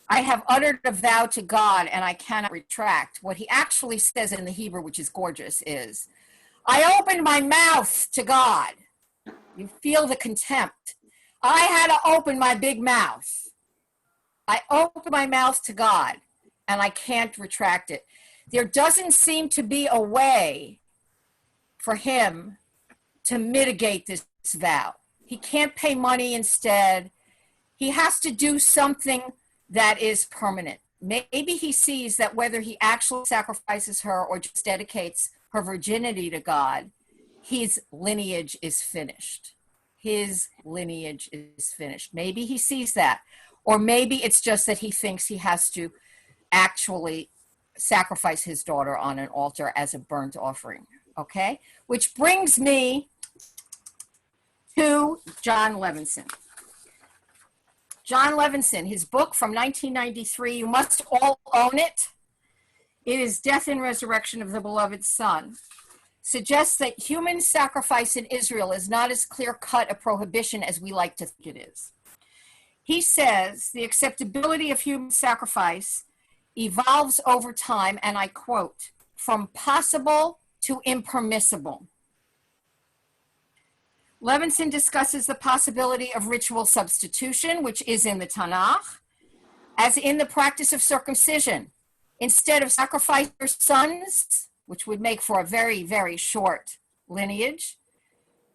I have uttered a vow to God and I cannot retract. What he actually says in the Hebrew, which is gorgeous, is, I opened my mouth to God. You feel the contempt. I had to open my big mouth. I opened my mouth to God and I can't retract it. There doesn't seem to be a way for him to mitigate this vow. He can't pay money instead. He has to do something that is permanent. Maybe he sees that whether he actually sacrifices her or just dedicates her virginity to God, his lineage is finished. His lineage is finished. Maybe he sees that. Or maybe it's just that he thinks he has to actually sacrifice his daughter on an altar as a burnt offering. Okay? Which brings me to John Levinson. John Levinson, his book from 1993, you must all own it. It is Death and Resurrection of the Beloved Son. Suggests that human sacrifice in Israel is not as clear-cut a prohibition as we like to think it is. He says the acceptability of human sacrifice evolves over time, and I quote, from possible to impermissible. Levinson discusses the possibility of ritual substitution, which is in the Tanakh, as in the practice of circumcision. Instead of sacrifice your sons, which would make for a very, very short lineage,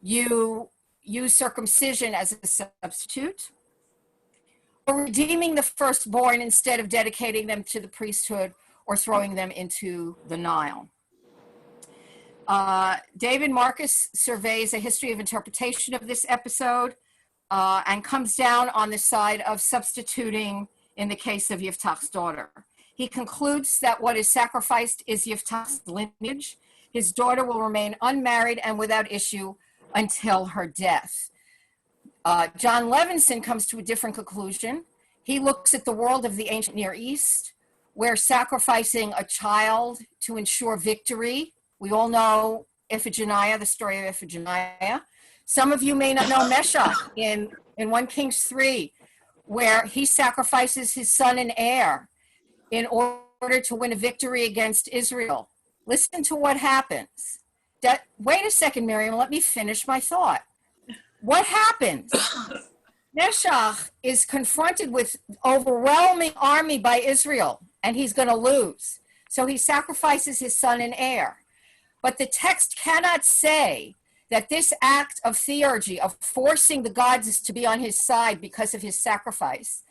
you use circumcision as a substitute, or redeeming the firstborn instead of dedicating them to the priesthood or throwing them into the Nile. David Marcus surveys a history of interpretation of this episode and comes down on the side of substituting in the case of Yiftach's daughter. He concludes that what is sacrificed is Yiftach's lineage. His daughter will remain unmarried and without issue until her death. John Levinson comes to a different conclusion. He looks at the world of the ancient Near East, where sacrificing a child to ensure victory. We all know Iphigenia, the story of Iphigenia. Some of you may not know Meshach in 1 Kings 3, where he sacrifices his son and heir in order to win a victory against Israel. Listen to what happens. Wait a second, Miriam, let me finish my thought. What happens? Meshach is confronted with overwhelming army by Israel, and he's going to lose. So he sacrifices his son and heir. But the text cannot say that this act of theurgy, of forcing the gods to be on his side because of his sacrifice,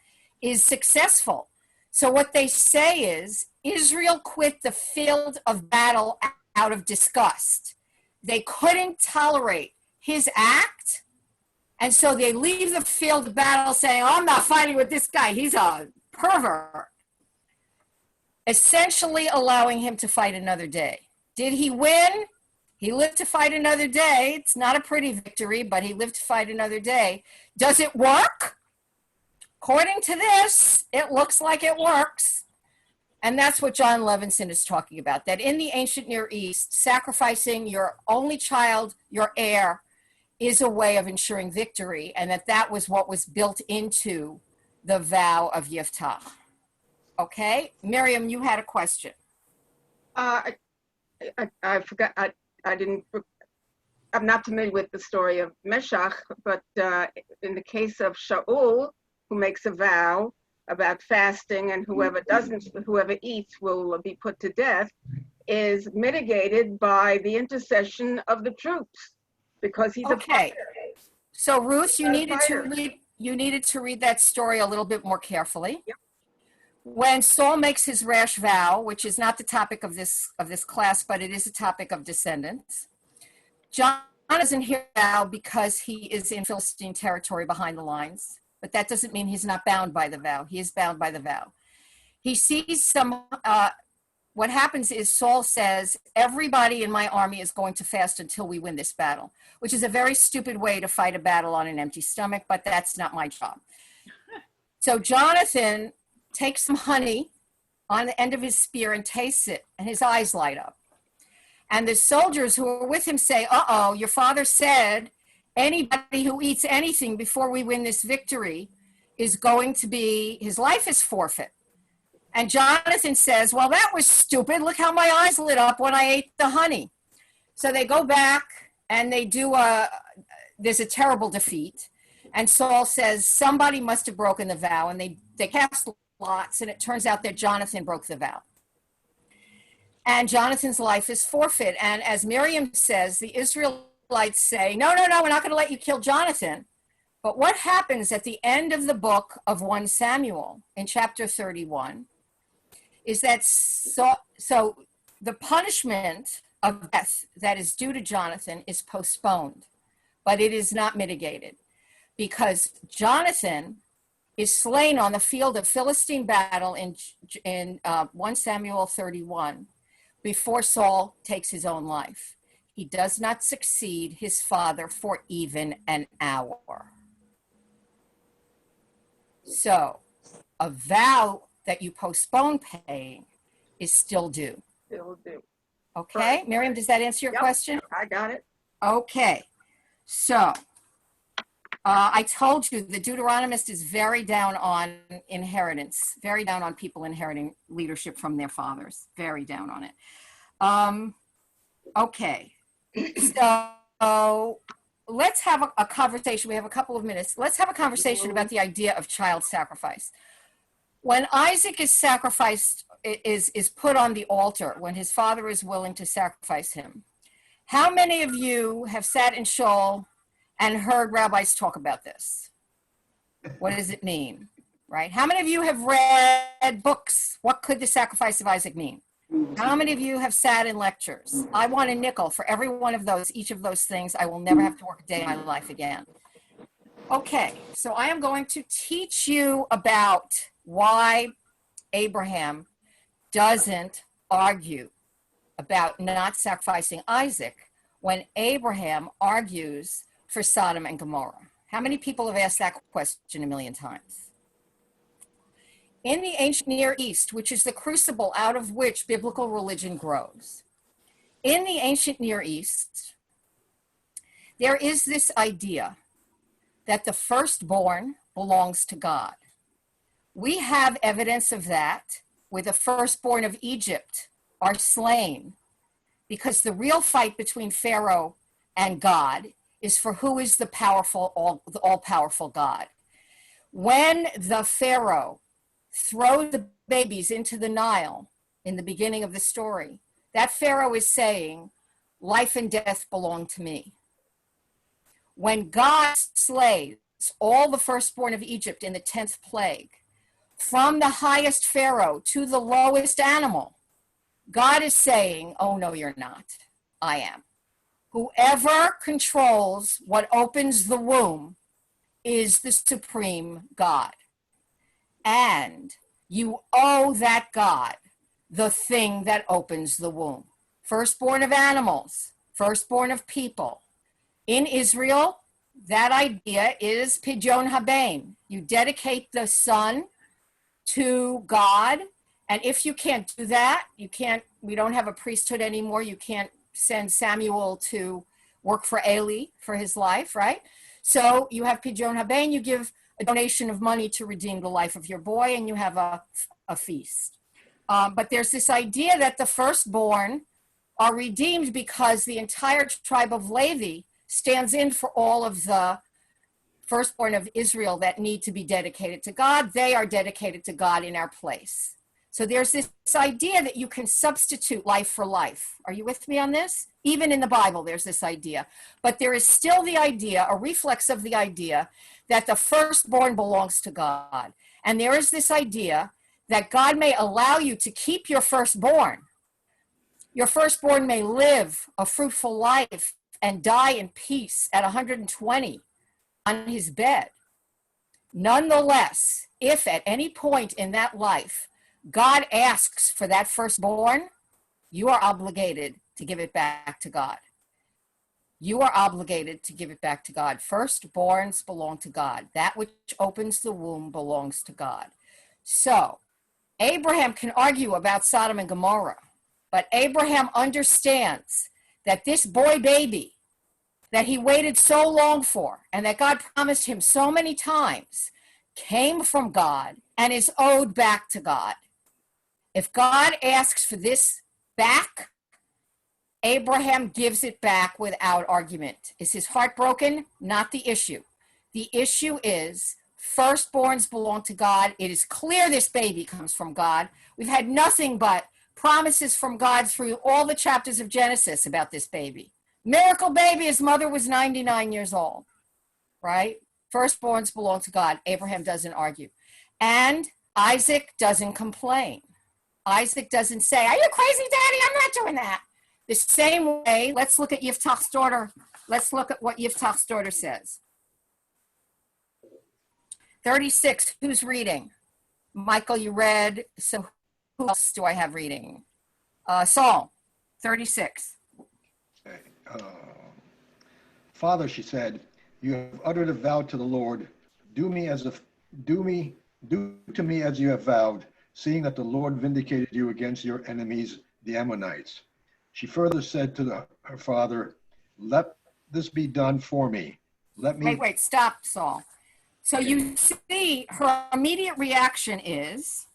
is successful. So what they say is, Israel quit the field of battle out of disgust. They couldn't tolerate his act, and so they leave the field of battle saying, I'm not fighting with this guy, he's a pervert. Essentially allowing him to fight another day. Did he win? He lived to fight another day. It's not a pretty victory, but he lived to fight another day. Does it work? According to this, it looks like it works. And that's what John Levinson is talking about, that in the ancient Near East, sacrificing your only child, your heir, is a way of ensuring victory, and that was what was built into the vow of Yiftach. Okay? Miriam, you had a question. I forgot, I didn't, I'm not familiar with the story of Meshach, but in the case of Shaul, who makes a vow about fasting and whoever eats will be put to death, is mitigated by the intercession of the troops because he's a fighter. So Ruth, you He's a needed to fighter. read that story a little bit more carefully. Yep. When Saul makes his rash vow, which is not the topic of this class, but it is a topic of descendants, John doesn't hear the vow because he is in Philistine territory behind the lines, but that doesn't mean he's not bound by the vow. He is bound by the vow. He sees what happens is Saul says, everybody in my army is going to fast until we win this battle, which is a very stupid way to fight a battle on an empty stomach, but that's not my job. So Jonathan takes some honey on the end of his spear and tastes it, and his eyes light up. And the soldiers who are with him say, uh-oh, your father said anybody who eats anything before we win this victory is going to be, his life is forfeit. And Jonathan says, well, that was stupid. Look how my eyes lit up when I ate the honey. So they go back and they there's a terrible defeat. And Saul says, somebody must have broken the vow. And they cast lots, and it turns out that Jonathan broke the vow. And Jonathan's life is forfeit. And as Miriam says, the Israelites say, no, we're not going to let you kill Jonathan. But what happens at the end of the book of 1 Samuel in chapter 31 is that so the punishment of death that is due to Jonathan is postponed, but it is not mitigated because Jonathan is slain on the field of Philistine battle in 1 Samuel 31 before Saul takes his own life. He does not succeed his father for even an hour. So a vow that you postpone paying is still due. Still due. Okay, Right. Miriam, does that answer your question? I got it. Okay, so I told you the Deuteronomist is very down on inheritance, very down on people inheriting leadership from their fathers, very down on it. Okay, so let's have a conversation. We have a couple of minutes. Let's have a conversation about the idea of child sacrifice. When Isaac is sacrificed, is put on the altar, when his father is willing to sacrifice him, how many of you have sat in shul and heard rabbis talk about this? What does it mean, right? How many of you have read books? What could the sacrifice of Isaac mean? How many of you have sat in lectures? I want a nickel for every one of those, each of those things. I will never have to work a day in my life again. Okay, so I am going to teach you about why Abraham doesn't argue about not sacrificing Isaac when Abraham argues for Sodom and Gomorrah. How many people have asked that question a million times? In the ancient Near East, which is the crucible out of which biblical religion grows, in the ancient Near East, there is this idea that the firstborn belongs to God. We have evidence of that where the firstborn of Egypt are slain because the real fight between Pharaoh and God is for who is the all-powerful God. When the Pharaoh throws the babies into the Nile in the beginning of the story, that Pharaoh is saying, life and death belong to me. When God slays all the firstborn of Egypt in the 10th plague, from the highest Pharaoh to the lowest animal, God is saying, oh, no, you're not. I am. Whoever controls what opens the womb is the supreme God. And you owe that God the thing that opens the womb. Firstborn of animals, firstborn of people. In Israel, that idea is Pidyon Haben. You dedicate the son to God, And if you can't do that, we don't have a priesthood anymore. You can't send Samuel to work for Eli for his life, right? So you have Pidyon Haben, you give a donation of money to redeem the life of your boy, and you have a feast. But there's this idea that the firstborn are redeemed because the entire tribe of Levi stands in for all of the firstborn of Israel that need to be dedicated to God. They are dedicated to God in our place. So there's this idea that you can substitute life for life. Are you with me on this? Even in the Bible, there's this idea. But there is still the idea, a reflex of the idea, that the firstborn belongs to God. And there is this idea that God may allow you to keep your firstborn. Your firstborn may live a fruitful life and die in peace at 120 on his bed. Nonetheless, if at any point in that life God asks for that firstborn, you are obligated to give it back to God. You are obligated to give it back to God. Firstborns belong to God. That which opens the womb belongs to God. So Abraham can argue about Sodom and Gomorrah, but Abraham understands that this boy baby that he waited so long for and that God promised him so many times came from God and is owed back to God. If God asks for this back, Abraham gives it back without argument. Is his heart broken? Not the issue. The issue is firstborns belong to God. It is clear this baby comes from God. We've had nothing but promises from God through all the chapters of Genesis about this baby. Miracle baby, his mother was 99 years old, right? Firstborns belong to God. Abraham doesn't argue. And Isaac doesn't complain. Isaac doesn't say, are you crazy, Daddy? I'm not doing that. The same way, let's look at Yiftach's daughter. Let's look at what Yiftach's daughter says. 36, who's reading? Michael, you read. So who else do I have reading? Saul, 36. Father, she said, you have uttered a vow to the Lord. Do to me as you have vowed, seeing that the Lord vindicated you against your enemies, the Ammonites. She further said to her father, let this be done for me. Let me. Wait, stop, Saul. So you see her immediate reaction is,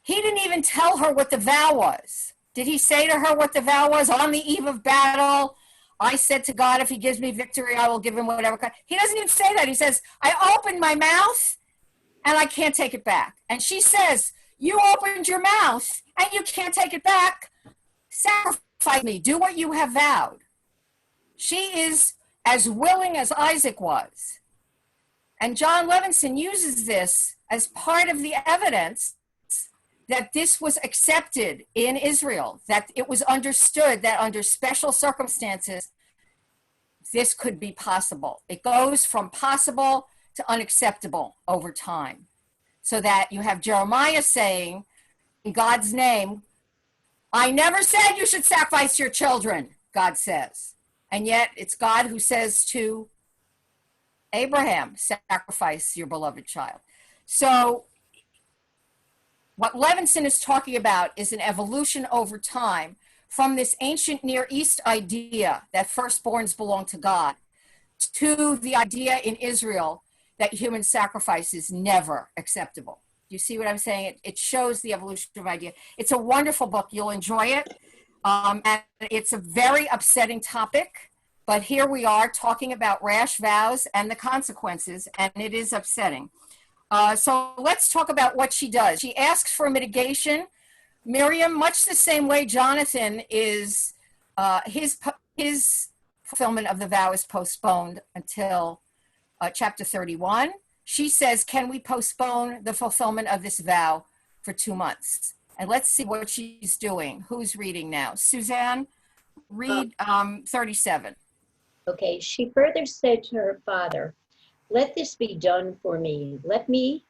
he didn't even tell her what the vow was. Did he say to her what the vow was? On the eve of battle, I said to God, if he gives me victory, I will give him whatever. He doesn't even say that. He says, I opened my mouth and I can't take it back. And she says, you opened your mouth and you can't take it back. Sacrifice me. Do what you have vowed. She is as willing as Isaac was. And John Levinson uses this as part of the evidence that this was accepted in Israel, that it was understood that under special circumstances, this could be possible. It goes from possible to unacceptable over time. So that you have Jeremiah saying, in God's name, I never said you should sacrifice your children, God says. And yet it's God who says to Abraham, sacrifice your beloved child. So what Levinson is talking about is an evolution over time from this ancient Near East idea that firstborns belong to God to the idea in Israel that human sacrifice is never acceptable. You see what I'm saying? It shows the evolution of idea. It's a wonderful book. You'll enjoy it. And it's a very upsetting topic, but here we are talking about rash vows and the consequences, and it is upsetting. So let's talk about what she does. She asks for mitigation. Miriam, much the same way Jonathan is, his fulfillment of the vow is postponed until chapter 31. She says, can we postpone the fulfillment of this vow for 2 months? And let's see what she's doing. Who's reading now? Suzanne, read 37. Okay, she further said to her father, let this be done for me. Let me be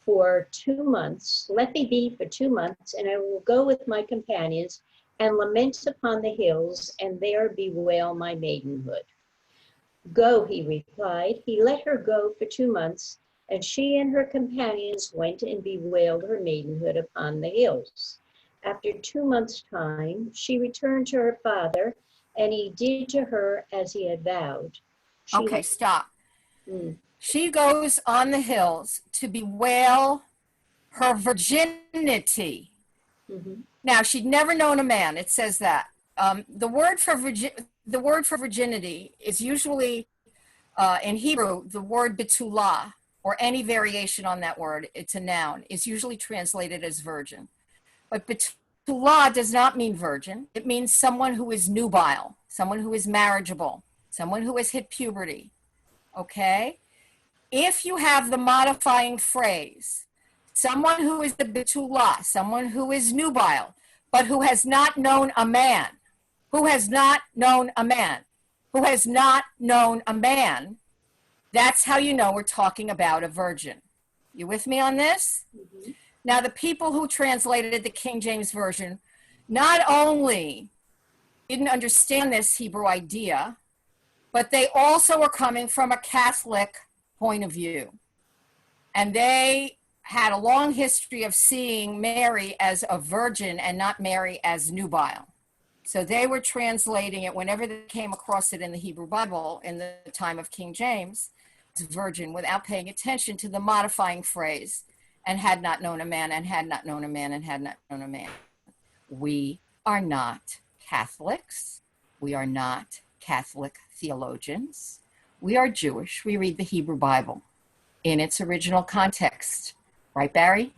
for 2 months, and I will go with my companions and lament upon the hills, and there bewail my maidenhood. Go, he replied. He let her go for 2 months, And she and her companions went and bewailed her maidenhood upon the hills. After 2 months' time, she returned to her father, and he did to her as he had vowed. Okay, stop. Mm. She goes on the hills to bewail her virginity. Mhm. Now, she'd never known a man. It says that. The word for virginity is usually, in Hebrew, the word betulah, or any variation on that word, it's a noun, is usually translated as virgin. But betulah does not mean virgin. It means someone who is nubile, someone who is marriageable, someone who has hit puberty. Okay? If you have the modifying phrase, someone who is the betulah, someone who is nubile, but who has not known a man, who has not known a man, who has not known a man, that's how you know we're talking about a virgin. You with me on this? Mhm. Now, the people who translated the King James Version not only didn't understand this Hebrew idea, but they also were coming from a Catholic point of view. And they had a long history of seeing Mary as a virgin and not Mary as nubile. So they were translating it whenever they came across it in the Hebrew Bible in the time of King James, as virgin, without paying attention to the modifying phrase, and had not known a man, and had not known a man, and had not known a man. We are not Catholics. We are not Catholic theologians. We are Jewish. We read the Hebrew Bible in its original context. Right, Barry?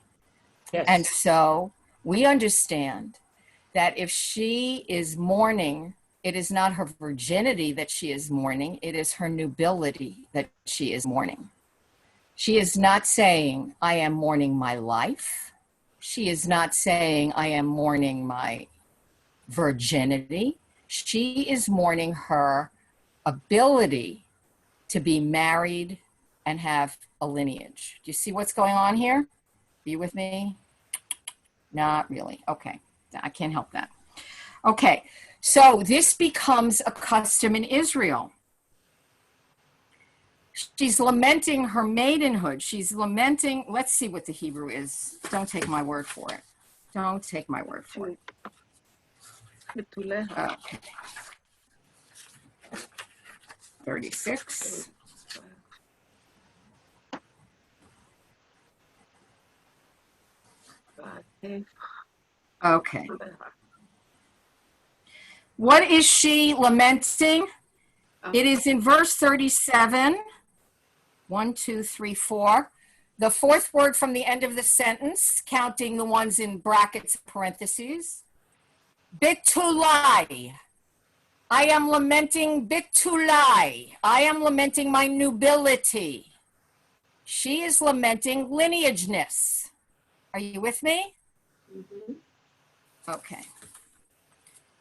Yes. And so we understand that if she is mourning, it is not her virginity that she is mourning, it is her nubility that she is mourning. She is not saying, I am mourning my life. She is not saying, I am mourning my virginity. She is mourning her ability to be married and have a lineage. Do you see what's going on here? Are you with me? Not really. Okay. I can't help that. Okay. So this becomes a custom in Israel. She's lamenting her maidenhood. She's lamenting, let's see what the Hebrew is. Don't take my word for it. Don't take my word for it. Okay. 36. Okay. What is she lamenting? It is in verse 37. 1, 2, 3, 4. The fourth word from the end of the sentence, counting the ones in brackets, parentheses. Bitulai. I am lamenting bitulai. I am lamenting my nubility. She is lamenting lineageness. Are you with me? Mhm. Okay.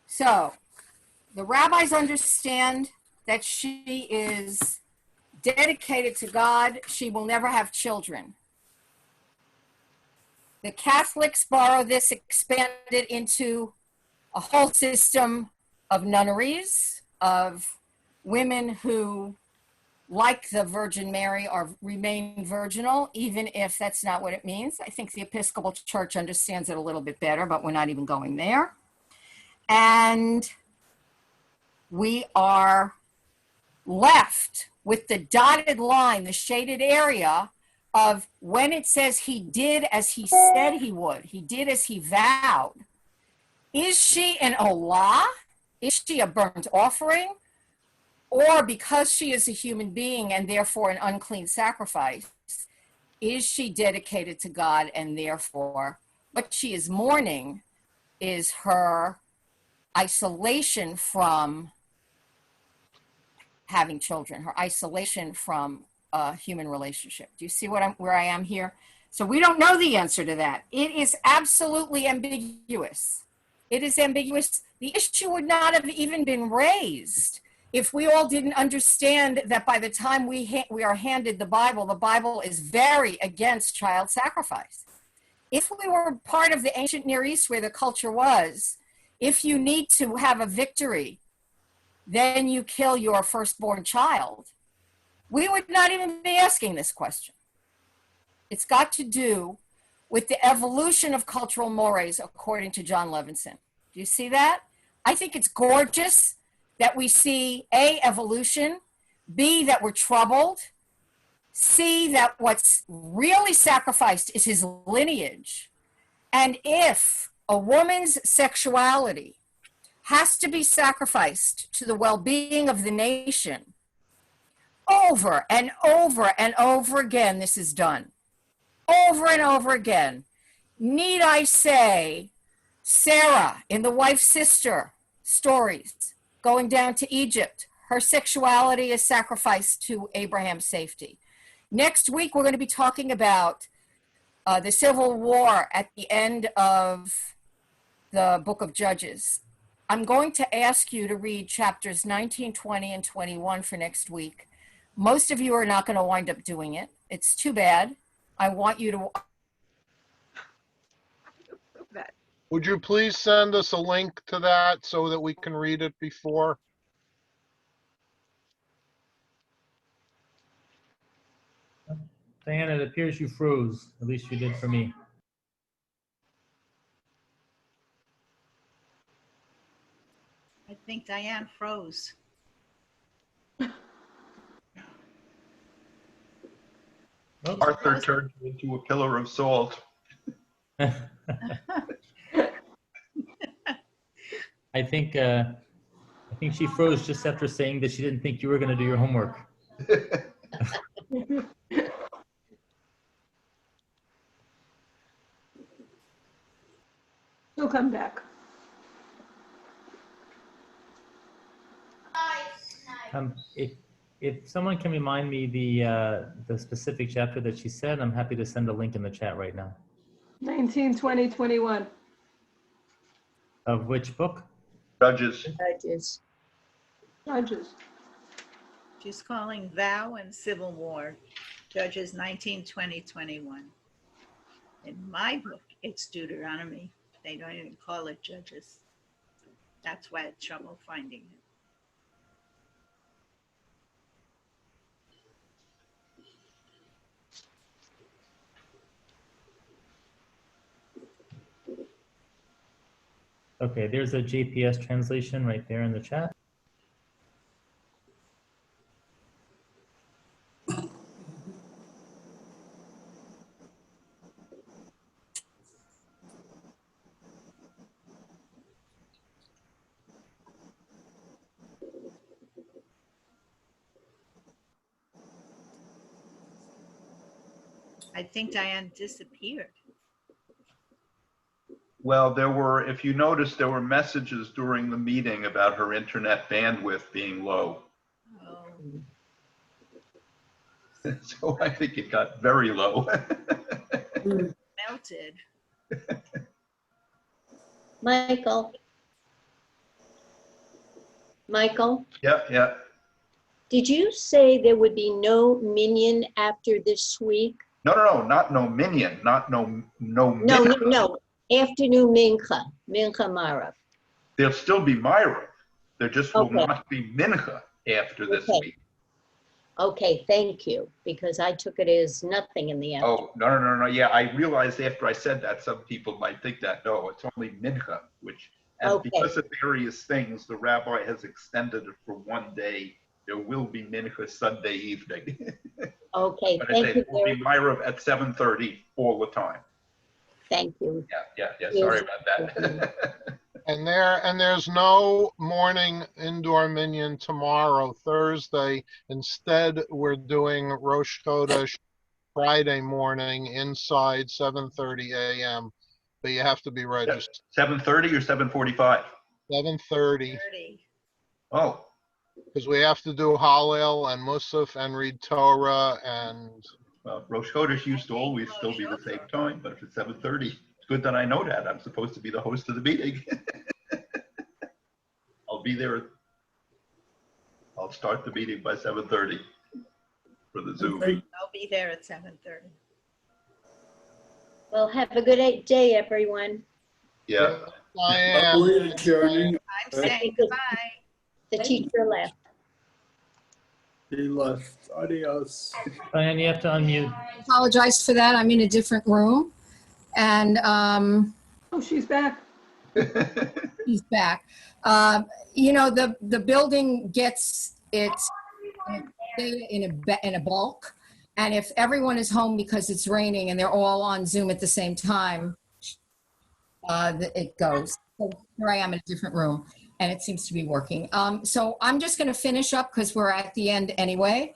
So the rabbis understand that she is dedicated to God. She will never have children. The Catholics borrow this, expand it into a whole system of nunneries, of women who, like the Virgin Mary, are remain virginal, even if that's not what it means. I think the Episcopal Church understands it a little bit better, but we're not even going there. And we are left with the dotted line, the shaded area of when it says he did as he said he would, he did as he vowed. Is she an olah? Is she a burnt offering? Or because she is a human being and therefore an unclean sacrifice, is she dedicated to God and therefore what she is mourning is her isolation from having children, her isolation from a human relationship. Do you see where I am here? So we don't know the answer to that. It is absolutely ambiguous. It is ambiguous. The issue would not have even been raised if we all didn't understand that by the time we are handed the Bible is very against child sacrifice. If we were part of the ancient Near East where the culture was, if you need to have a victory, then you kill your firstborn child, we would not even be asking this question. It's got to do with the evolution of cultural mores, according to John Levinson. Do you see that? I think it's gorgeous that we see A, evolution, B, that we're troubled, C, that what's really sacrificed is his lineage. And if a woman's sexuality has to be sacrificed to the well-being of the nation, over and over and over again, this is done. Over and over again. Need I say, Sarah in the wife-sister stories, going down to Egypt, her sexuality is sacrificed to Abraham's safety. Next week, we're going to be talking about the Civil War at the end of the book of Judges. I'm going to ask you to read chapters 19, 20, and 21 for next week. Most of you are not going to wind up doing it. It's too bad. I want you to. Would you please send us a link to that so that we can read it before? Diana, it appears you froze. At least you did for me. I think Diane froze. Oops. Arthur turned into a pillar of salt. I think she froze just after saying that she didn't think you were going to do your homework. He'll come back. If someone can remind me the specific chapter that she said, I'm happy to send a link in the chat right now. 19, 20, 21. Of which book? Judges. Judges. Judges. She's calling Vow and Civil War, Judges 19, 20, 21. In my book, it's Deuteronomy. They don't even call it Judges. That's why I had trouble finding it. Okay, there's a JPS translation right there in the chat. I think Diane disappeared. Well, there were, if you notice, there were messages during the meeting about her internet bandwidth being low. Oh, So I think it got very low. melted. Michael. Michael, Yeah. did you say there would be no minion after this week? No, not no minion, not no mincha. No. Afternoon mincha, mincha marav. There'll still be Myra. There just will Okay. not be mincha after this Okay. week. Okay, thank you, because I took it as nothing in the afternoon. Oh, no. Yeah, I realized after I said that, some people might think that. No, it's only mincha, and Okay. because of various things, the rabbi has extended it for one day. There will be mincha Sunday evening. Okay, But I thank say you it will very be Myra at 7:30 all the time. Thank you. Yeah. Sorry about that. And there's no morning indoor minion tomorrow, Thursday. Instead, we're doing Rosh Chodesh Friday morning inside 7:30 a.m. But you have to be registered. 7:30 or 7:45? 7:30, 30. Oh, because we have to do Hallel and Musaf and read Torah and. well, Rosh Chodesh used to always still be the same time, but if it's 7:30, it's good that I know that. I'm supposed to be the host of the meeting. I'll be there. I'll start the meeting by 7:30 for the Zoom. I'll be there at 7:30. Well, have a good day, everyone. Yeah. Diane, We're adjourning. I'm saying think it's- goodbye. The teacher left. He left. Adios. Diane, you have to unmute. Apologize for that. I'm in a different room. And Oh, she's back. he's back. You know, the building gets its data in a bulk. And if everyone is home because it's raining and they're all on Zoom at the same time, it goes. So here I am in a different room, and it seems to be working. So I'm just going to finish up because we're at the end anyway.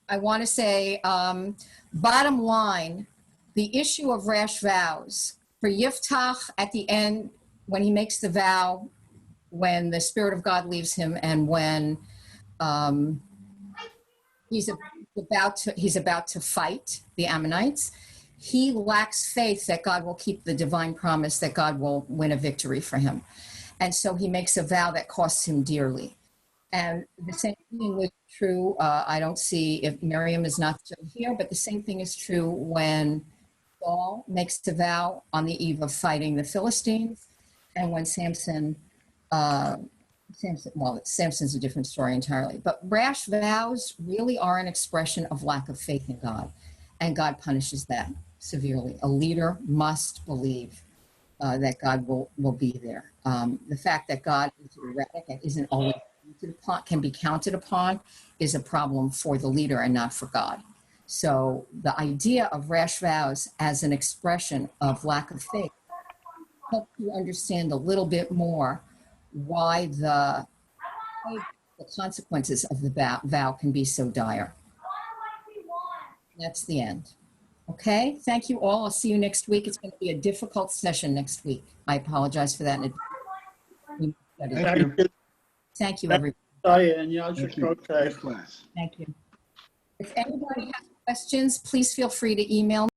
I want to say, bottom line, the issue of rash vows for Yiftach at the end, when he makes the vow, when the Spirit of God leaves him, and when he's about to fight the Ammonites, he lacks faith that God will keep the divine promise, that God will win a victory for him. And so he makes a vow that costs him dearly. And the same thing was true, I don't see if Miriam is not still here, but the same thing is true when Saul makes the vow on the eve of fighting the Philistines, and when Samson's a different story entirely. But rash vows really are an expression of lack of faith in God, and God punishes that severely. A leader must believe that God will be there. The fact that God is erratic and isn't always can be counted upon is a problem for the leader and not for God. So the idea of rash vows as an expression of lack of faith helps you understand a little bit more why the consequences of the vow can be so dire. That's the end. Okay, thank you all. I'll see you next week. It's going to be a difficult session next week. I apologize for that. Thank you. Thank you, everybody. Diane, yeah, Thank you. okay. Good class. Thank you. If anybody has questions, please feel free to email me.